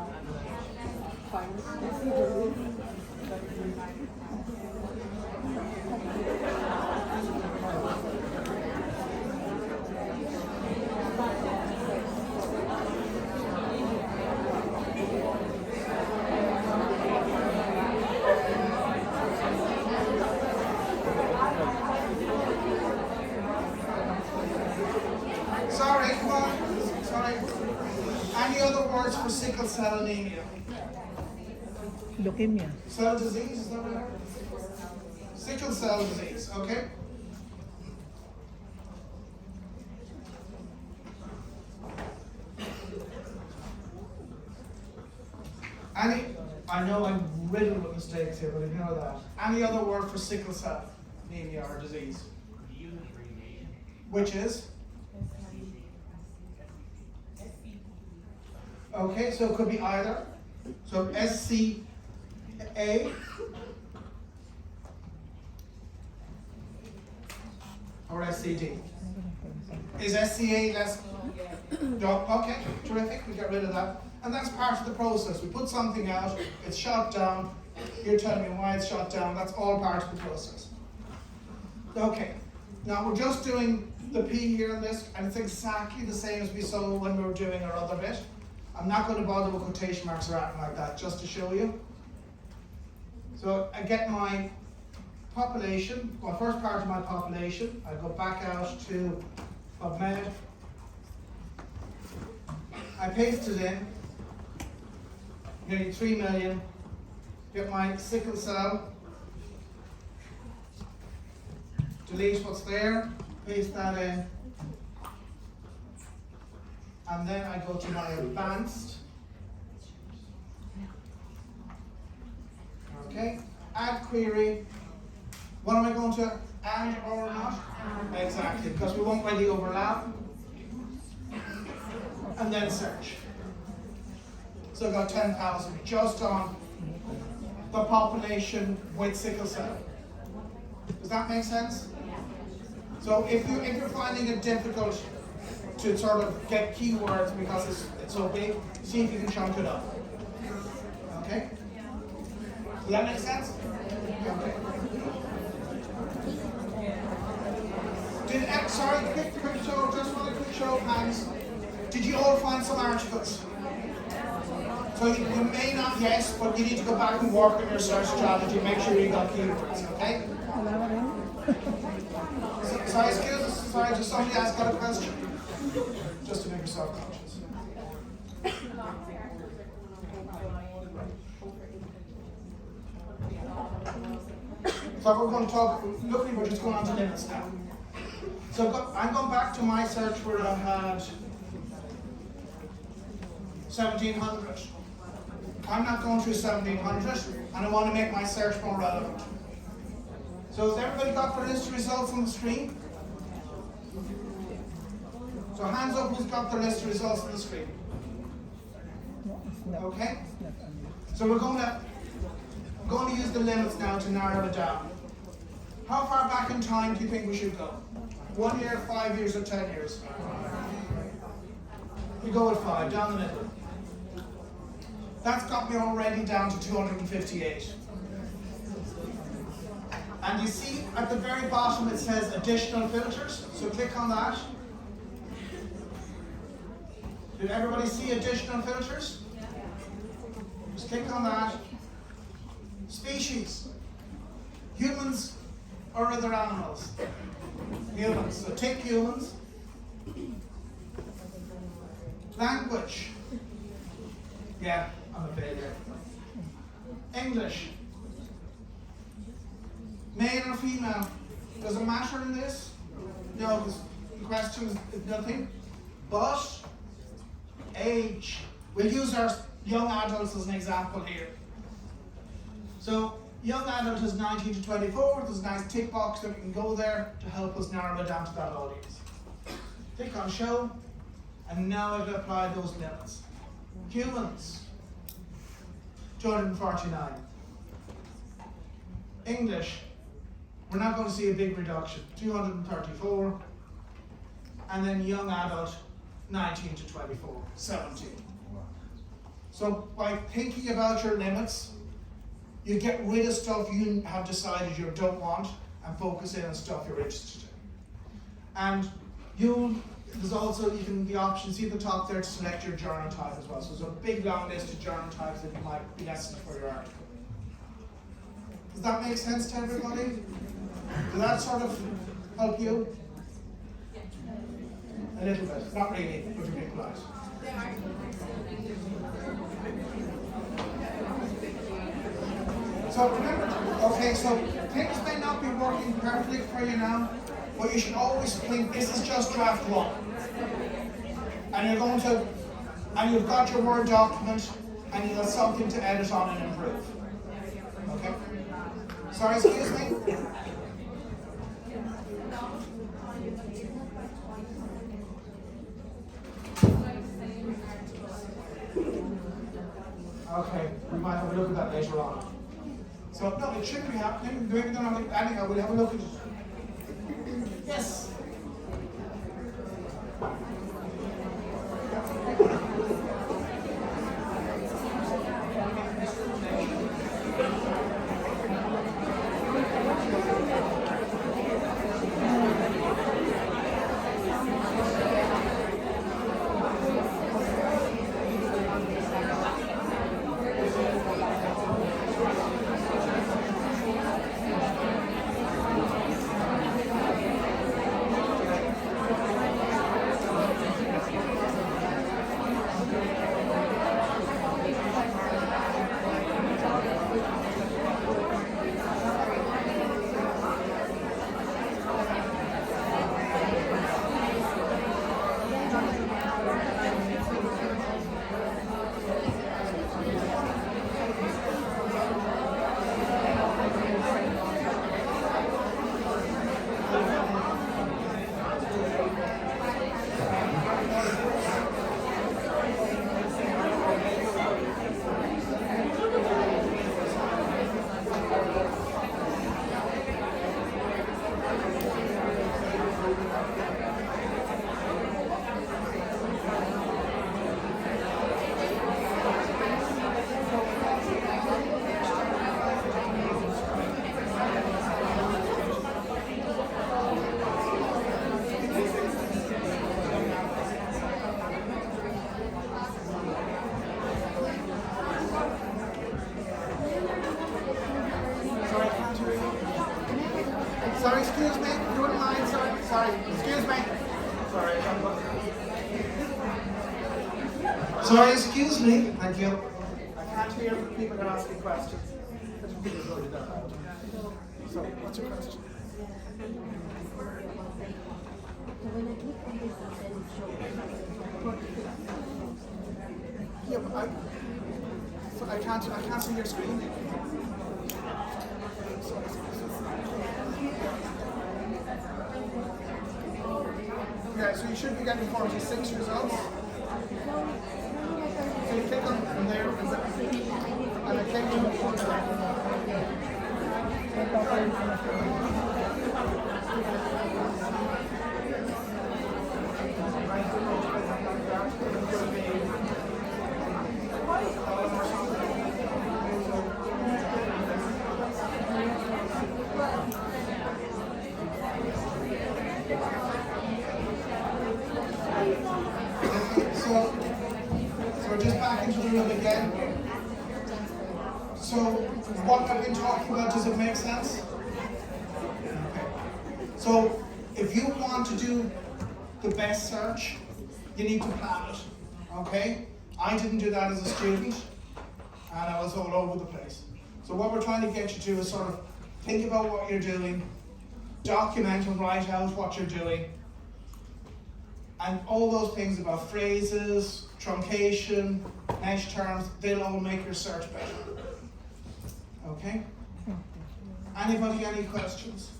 Sorry, come on. Sorry. Any other words for sickle cell anemia? Leukemia. Cell disease, is that what? Sickle cell disease, okay? I know I'm riddled with mistakes here, but ignore that. Any other word for sickle cell anemia or disease? Which is? Okay, so it could be either. So SCA or SCD. Is SCA less? No, okay, terrific, we get rid of that. And that's part of the process. We put something out, it's shot down, you're telling me why it's shot down, that's all part of the process. Okay, now we're just doing the P here in this, and it's exactly the same as we saw when we were doing our other bit. I'm not going to bother with quotation marks or anything like that, just to show you. So I get my population, well, first part of my population, I go back out to PubMed, I paste it in, nearly 3 million, get my sickle cell, delete what's there, paste that in, and then I go to my advanced, okay, add query. What am I going to add or not? Exactly, because we won't really overlap. And then search. So I got 10,000 just on the population with sickle cell. Does that make sense? So if you're finding it difficult to sort of get keywords because it's so big. See if you can chunk it up. Okay? Does that make sense? Okay. Sorry, quick show, just want a quick show of hands. Did you all find some articles? So you may not, yes, but you need to go back and work on your search strategy, make sure you got keywords, okay? Sorry, excuse us, sorry, just somebody else got a question? Just to make yourself conscious. So we're going to talk, luckily we're just going on to limits now. So I'm going back to my search where I had 1700. I'm not going through 1700 and I want to make my search more relevant. So has everybody got their list of results on the screen? So hands up who's got their list of results on the screen. Okay? So we're going to use the limits now to narrow it down. How far back in time do you think we should go? 1 year, 5 years, or 10 years? We go with 5, down the middle. That's got me already down to 258. And you see at the very bottom it says additional filters, so click on that. Did everybody see additional filters? Just click on that. Species. Humans or other animals? Humans. So tick humans. Language. Yeah, I'm a failure. English. Male or female? Does it matter in this? No, because the question is nothing. But age. We'll use our young adults as an example here. So young adult is 19 to 24. There's a nice tick box that we can go there to help us narrow it down to that audience. Click on show, and now I've applied those limits. Humans, 249. English, we're not going to see a big reduction, 234. And then young adult, 19 to 24, 17. So by thinking about your limits, you get rid of stuff you have decided you don't want and focus in on stuff you're interested in. And there's also, you can the option, see at the top there, to select your journal type as well. So there's a big long list of journal types that might be necessary for your article. Does that make sense to everybody? Does that sort of help you? A little bit, not really, but you're being polite. So remember, okay, so things may not be working perfectly for you now, but you should always think this is just draft one. And you've got your Word document, and you have something to edit on and improve. Okay? Sorry, excuse me? Okay, we might have a look at that later on. So, no, it should be happening. Maybe not anyhow, we'll have a look at it. Yes? Sorry, excuse me. Sorry, Sorry, excuse me. Thank you. I can't hear people that are asking questions. So, what's your question? Yeah, but I can't see your screen. Yeah, so you should be getting 46 results. So you click on there, and I click on the front So just back into the room again. So what I've been talking about, does it make sense? Okay. So if you want to do the best search, you need to plan it. Okay? I didn't do that as a student, and I was all over the place. So what we're trying to get you to do is sort of think about what you're doing, document and write out what you're doing, and all those things about phrases, truncation, mesh terms, they'll all make your search better. Okay? Anybody, any questions?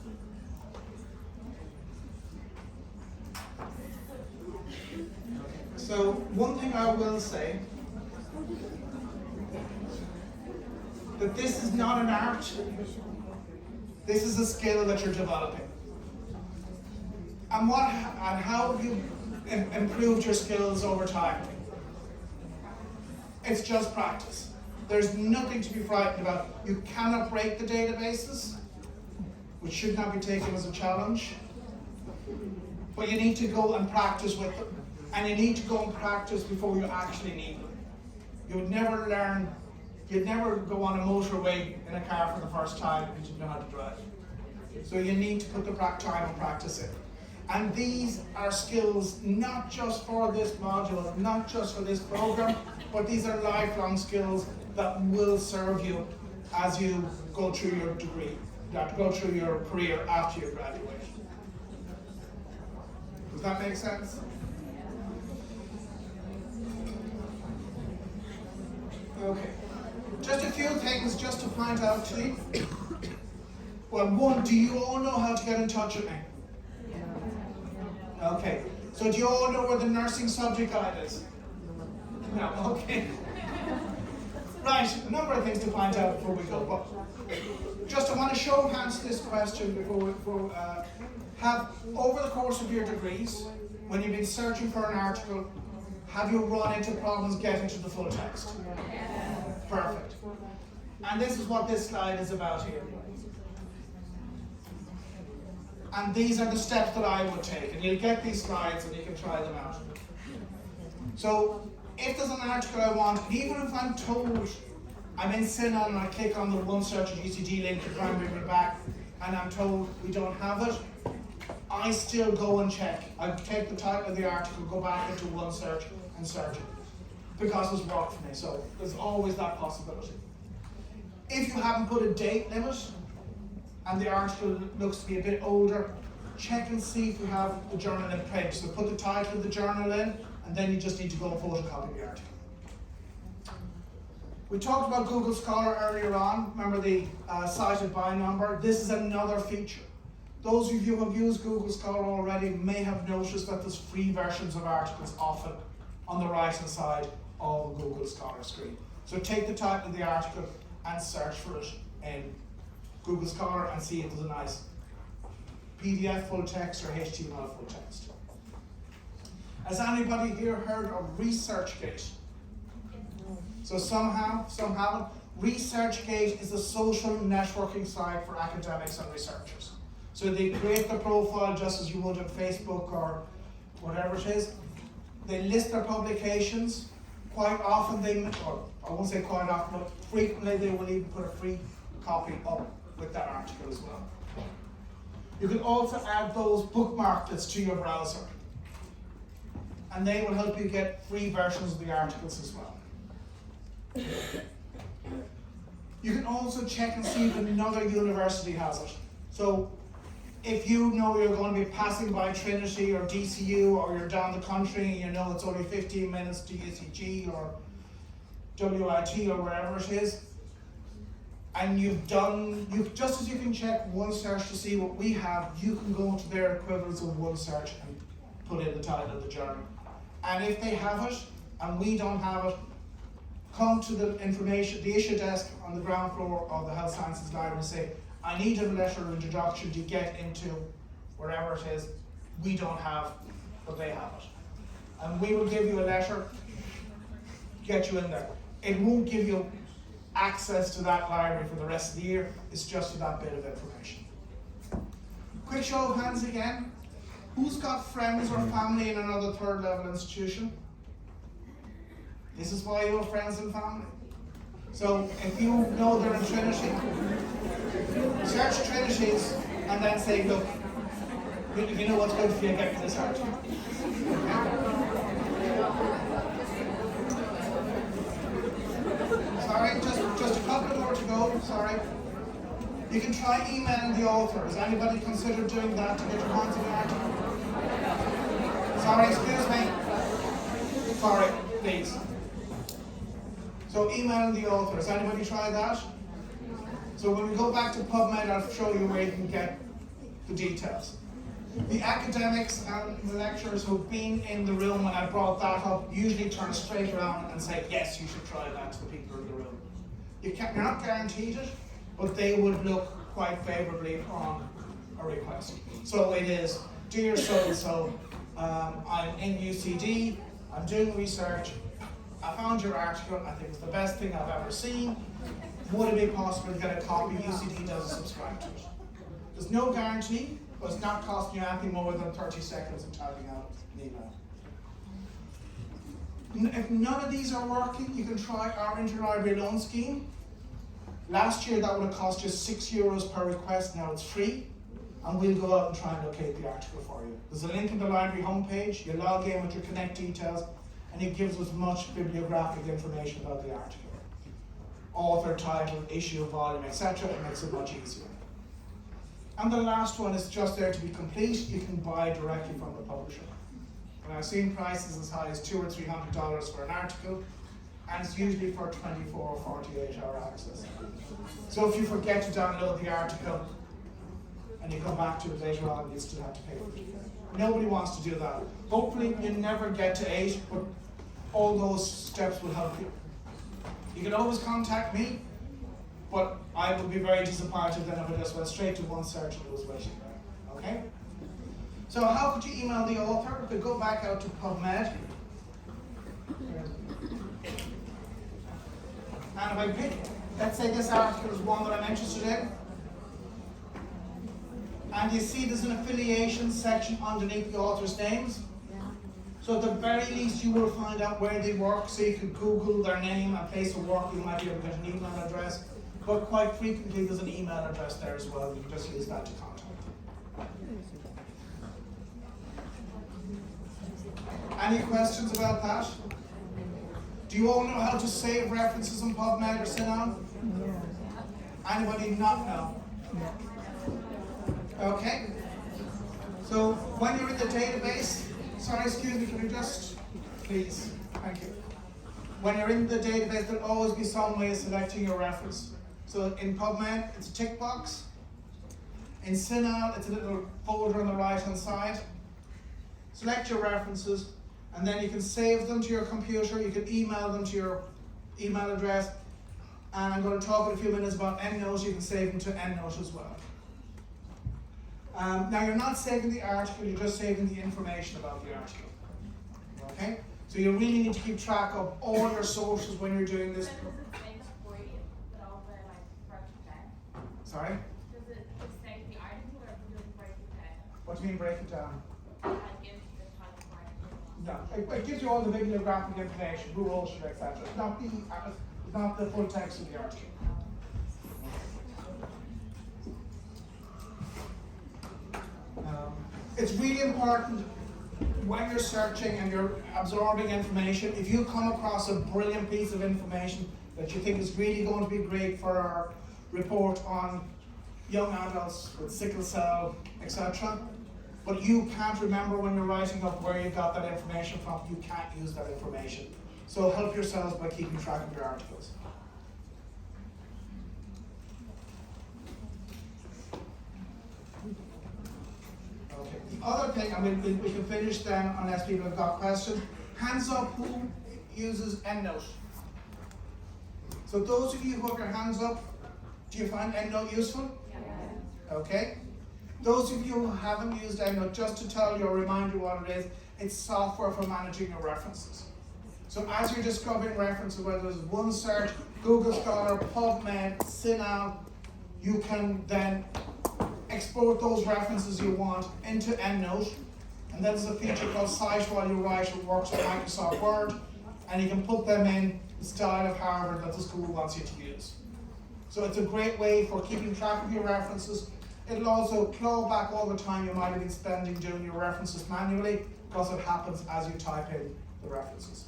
So, one thing I will say, that this is not an art, this is a skill that you're developing. And how have you improved your skills over time? It's just practice. There's nothing to be frightened about. You cannot break the databases, which should not be taken as a challenge. But you need to go and practice with them. And you need to go and practice before you actually need them. You would never learn, you'd never go on a motorway in a car for the first time if you didn't know how to drive. So you need to put the time and practice in. And these are skills not just for this module, not just for this program, but these are lifelong skills that will serve you as you go through your degree, that go through your career after you graduate. Does that make sense? Okay. Just a few things just to point out to you. Well, one, do you all know how to get in touch with me? Okay. So do you all know where the nursing subject guide is? No, okay. Right, a number of things to find out before we go. But just I want to show of hands this question before have over the course of your degrees, when you've been searching for an article, have you run into problems getting to the full text? Perfect. And this is what this slide is about here. And these are the steps that I would take. And you'll get these slides and you can try them out. So if there's an article I want, and even if I'm told I'm in Sinon and I click on the One Search at UCD link to try and bring me back, and I'm told we don't have it, I still go and check. I take the title of the article, go back into One Search and search it. Because it's worked for me, so there's always that possibility. If you haven't put a date limit, and the article looks to be a bit older, check and see if you have the journal in print. So put the title of the journal in, and then you just need to go and photocopy the article. We talked about Google Scholar earlier on. Remember the cited by number? This is another feature. Those of you who have used Google Scholar already may have noticed that there's free versions of articles often on the right-hand side of the Google Scholar screen. So take the title of the article and search for it in Google Scholar and see if there's a nice PDF full text or HTML full text. Has anybody here heard of ResearchGate? So some have, some haven't. ResearchGate is a social networking site for academics and researchers. So they create the profile just as you would on Facebook or whatever it is. They list their publications. Quite often or I won't say quite often, but frequently they will even put a free copy up with that article as well. You can also add those bookmarklets to your browser, and they will help you get free versions of the articles as well. You can also check and see if another university has it. So if you know you're going to be passing by Trinity or DCU, or you're down the country and you know it's only 15 minutes to UCG or WIT or wherever it is, and just as you can check one search to see what we have, you can go to their equivalents of one search and put in the title of the journal. And if they have it and we don't have it, come to the issue desk on the ground floor of the Health Sciences Library and say, I need a letter of introduction to get into wherever it is. We don't have, but they have it. And we will give you a letter, get you in there. It won't give you access to that library for the rest of the year. It's just for that bit of information. Quick show of hands again. Who's got friends or family in another third level institution? This is why you have friends and family. So if you know they're in Trinity, search Trinities and then say, look, you know what's good for you, get this article. Sorry, just a couple more to go, sorry. You can try emailing the author. Has anybody considered doing that to get your hands on the article? Sorry, excuse me. Sorry, please. So emailing the author. Has anybody tried that? So when we go back to PubMed, I'll show you where you can get the details. The academics and the lecturers who've been in the room when I brought that up usually turn straight around and say, yes, you should try that to the people in the room. You're not guaranteed it, but they would look quite favourably on a request. So it is, dear so-and-so, I'm in UCD, I'm doing research, I found your article, I think it's the best thing I've ever seen. Would it be possible to get a copy? UCD doesn't subscribe to it. There's no guarantee, but it's not costing you anything more than 30 seconds of typing out an email. If none of these are working, you can try our interlibrary loan scheme. Last year that would have cost you €6 per request, now it's free. And we'll go out and try and locate the article for you. There's a link in the library homepage, you log in with your Connect details, and it gives us much bibliographic information about the article. Author, title, issue, volume, etc. It makes it much easier. And the last one is just there to be complete. You can buy directly from the publisher. And I've seen prices as high as $200 or $300 for an article, and it's usually for 24 or 48 hour access. So if you forget to download the article and you come back to it later on, you still have to pay for it. Nobody wants to do that. Hopefully you never get to 8, but all those steps will help you. You can always contact me, but I would be very disappointed then if I just went straight to one search and it was waiting there. Okay? So how could you email the author? You could go back out to PubMed. And if I pick, let's say this article is one that I'm interested in, and you see there's an affiliation section underneath the author's names. So at the very least you will find out where they work, so you can Google their name and place of work, you might be able to get an email address. But quite frequently there's an email address there as well, you can just use that to contact them. Any questions about that? Do you all know how to save references in PubMed or Synon? Yeah. Anybody not know? Okay. So when you're in the database, sorry, excuse me, can you just, please, thank you. When you're in the database, there'll always be some way of selecting your reference. So in PubMed, it's a tick box. In Synon, it's a little folder on the right-hand side. Select your references, and then you can save them to your computer, you can email them to your email address, and I'm going to talk in a few minutes about EndNote. You can save them to EndNote as well. Now you're not saving the article, you're just saving the information about the article. Okay? So you really need to keep track of all your sources when you're doing this. Sorry? Does it say the article or does it break it down? What do you mean break it down? And give the title for it. No, it gives you all the bibliographic information, who wrote it, etc. It's not the full text of the article. It's really important when you're searching and you're absorbing information, if you come across a brilliant piece of information that you think is really going to be great for our report on young adults with sickle cell, etc., but you can't remember when you're writing up where you got that information from, you can't use that information. So help yourselves by keeping track of your articles. Okay. The other thing, I mean, we can finish then unless people have got questions. Hands up who uses EndNote. So those of you who have your hands up, do you find EndNote useful? Yeah. Okay. Those of you who haven't used EndNote, just to tell you or remind you what it is, it's software for managing your references. So as you're discovering references, whether it's one search, Google Scholar, PubMed, CINAHL, you can then export those references you want into EndNote, and then there's a feature called Cite While You Write. It works with Microsoft Word, and you can put them in the style of Harvard that the school wants you to use. So it's a great way for keeping track of your references. It'll also claw back all the time you might have been spending doing your references manually, because it happens as you type in the references.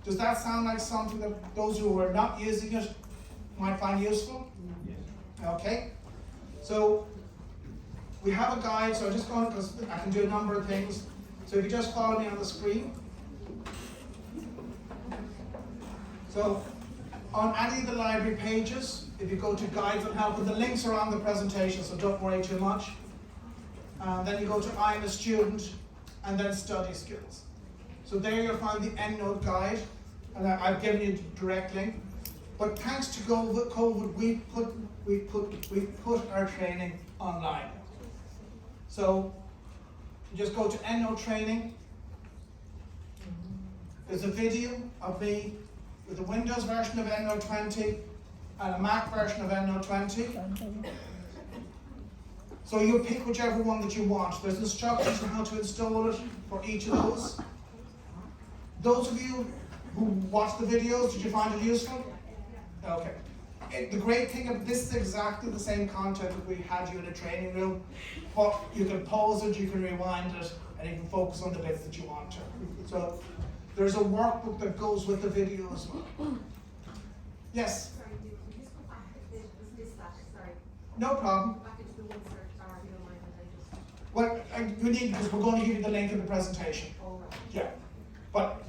Does that sound like something that those who are not using it might find useful? Yes. Okay. So we have a guide, so I'm just going, because I can do a number of things. So if you just follow me on the screen. So on any of the library pages, if you go to guides and help, the links are on the presentation, so don't worry too much. Then you go to I'm a student, and then study skills. So there you'll find the EndNote guide, and I've given you the direct link. But thanks to COVID, we put our training online. So you just go to EndNote training. There's a video of me with a Windows version of EndNote 20 and a Mac version of EndNote 20. So you pick whichever one that you want. There's instructions on how to install it for each of those. Those of you who watched the videos, did you find it useful? Okay. The great thing about this is exactly the same content that we had you in a training room, but you can pause it, you can rewind it, and you can focus on the bits that you want to. So there's a workbook that goes with the video as well. Yes? Sorry, just go back to this flash, sorry. No problem. Back into the one search bar, if you don't mind, and Well, we need, because we're going to give you the link in the presentation. all right. Yeah. But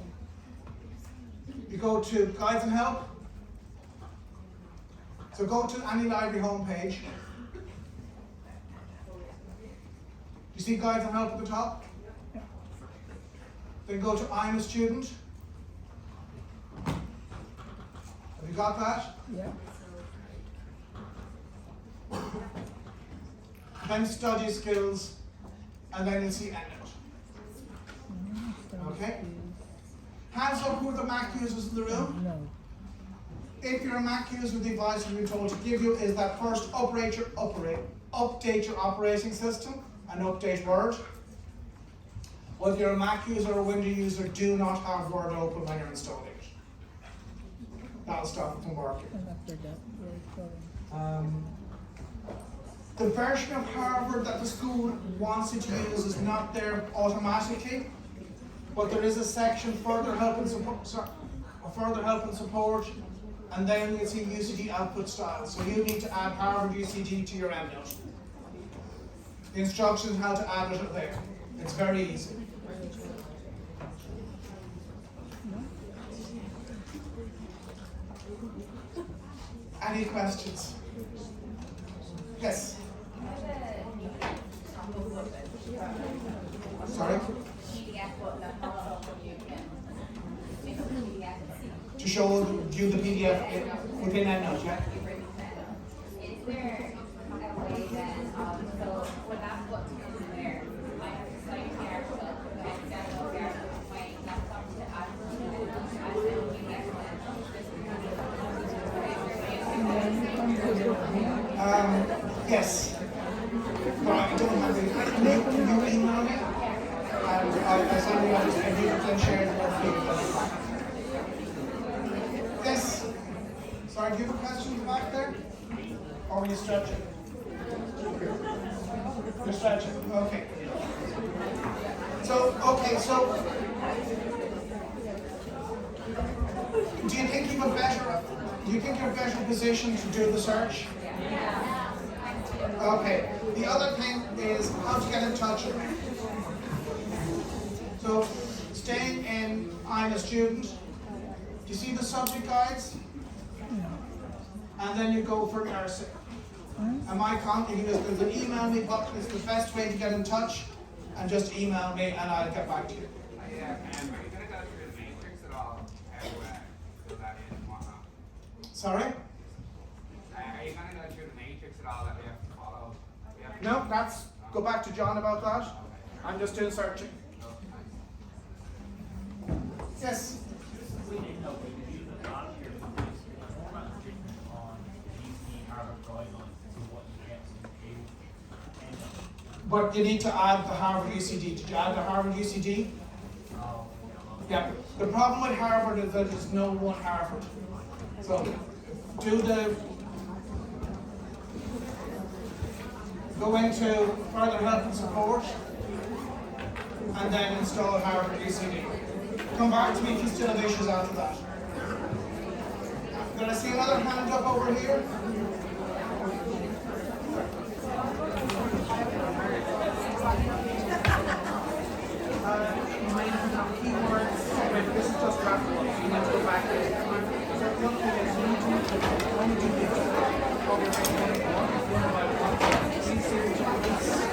you go to Guides and Help. So go to any library homepage. You see Guides and Help at the top? Then go to I'm a student. Have you got that? Yeah. Then study skills, and then you'll see EndNote. Okay? Hands up who are the Mac users in the room. No. If you're a Mac user, the advice we've been told to give you is that first update your operating system and update Word. Whether you're a Mac user or a Windows user, do not have Word open when you're installing it. That'll stop it from working. And after that, we're going. The version of Harvard that the school wants you to use is not there automatically, but there is a section further help and support, and then you see UCD output styles. So you need to add Harvard UCD to your EndNote. The instructions how to add it are there. It's very easy. Any questions? Yes. Sorry? To show you the PDF within EndNote, yeah? Is there a way then, so when that book comes in there, I have to cite the article, and download the article on my laptop to add to the PDF Yes. But I don't have it. Can you email me? And I'll send you a video and share it with you. Yes. Sorry, do you have a question back there? Or are you stretching? You're stretching. Okay. So, okay, so do you think you're better positioned to do the search? Okay. The other thing is how to get in touch with me. So, staying in I'm a student. Do you see the subject guides? And then you go for nursing. And my contact is there's an email me button. It's the best way to get in touch. And just email me and I'll get back to you. Yeah, are you going to go through the matrix at all? How to fill that in and whatnot? Sorry? Are you going to go through the matrix at all that we have to follow? No, that's, go back to John about that. I'm just doing searching. Yes? We didn't know we could use the last year for this format treatment on GC Harvard guidelines to what you get from But you need to add the Harvard UCD. Did you add the Harvard UCD? Yeah. The problem with Harvard is that there's no one Harvard. So do go into further help and support and then install Harvard UCD. Come back to me if you still have issues after that. Did I see another hand up over here? You might have enough keywords, but this is just draft one, so you need to go back there. So the other thing is you need to when you do this, one by one, you see which one is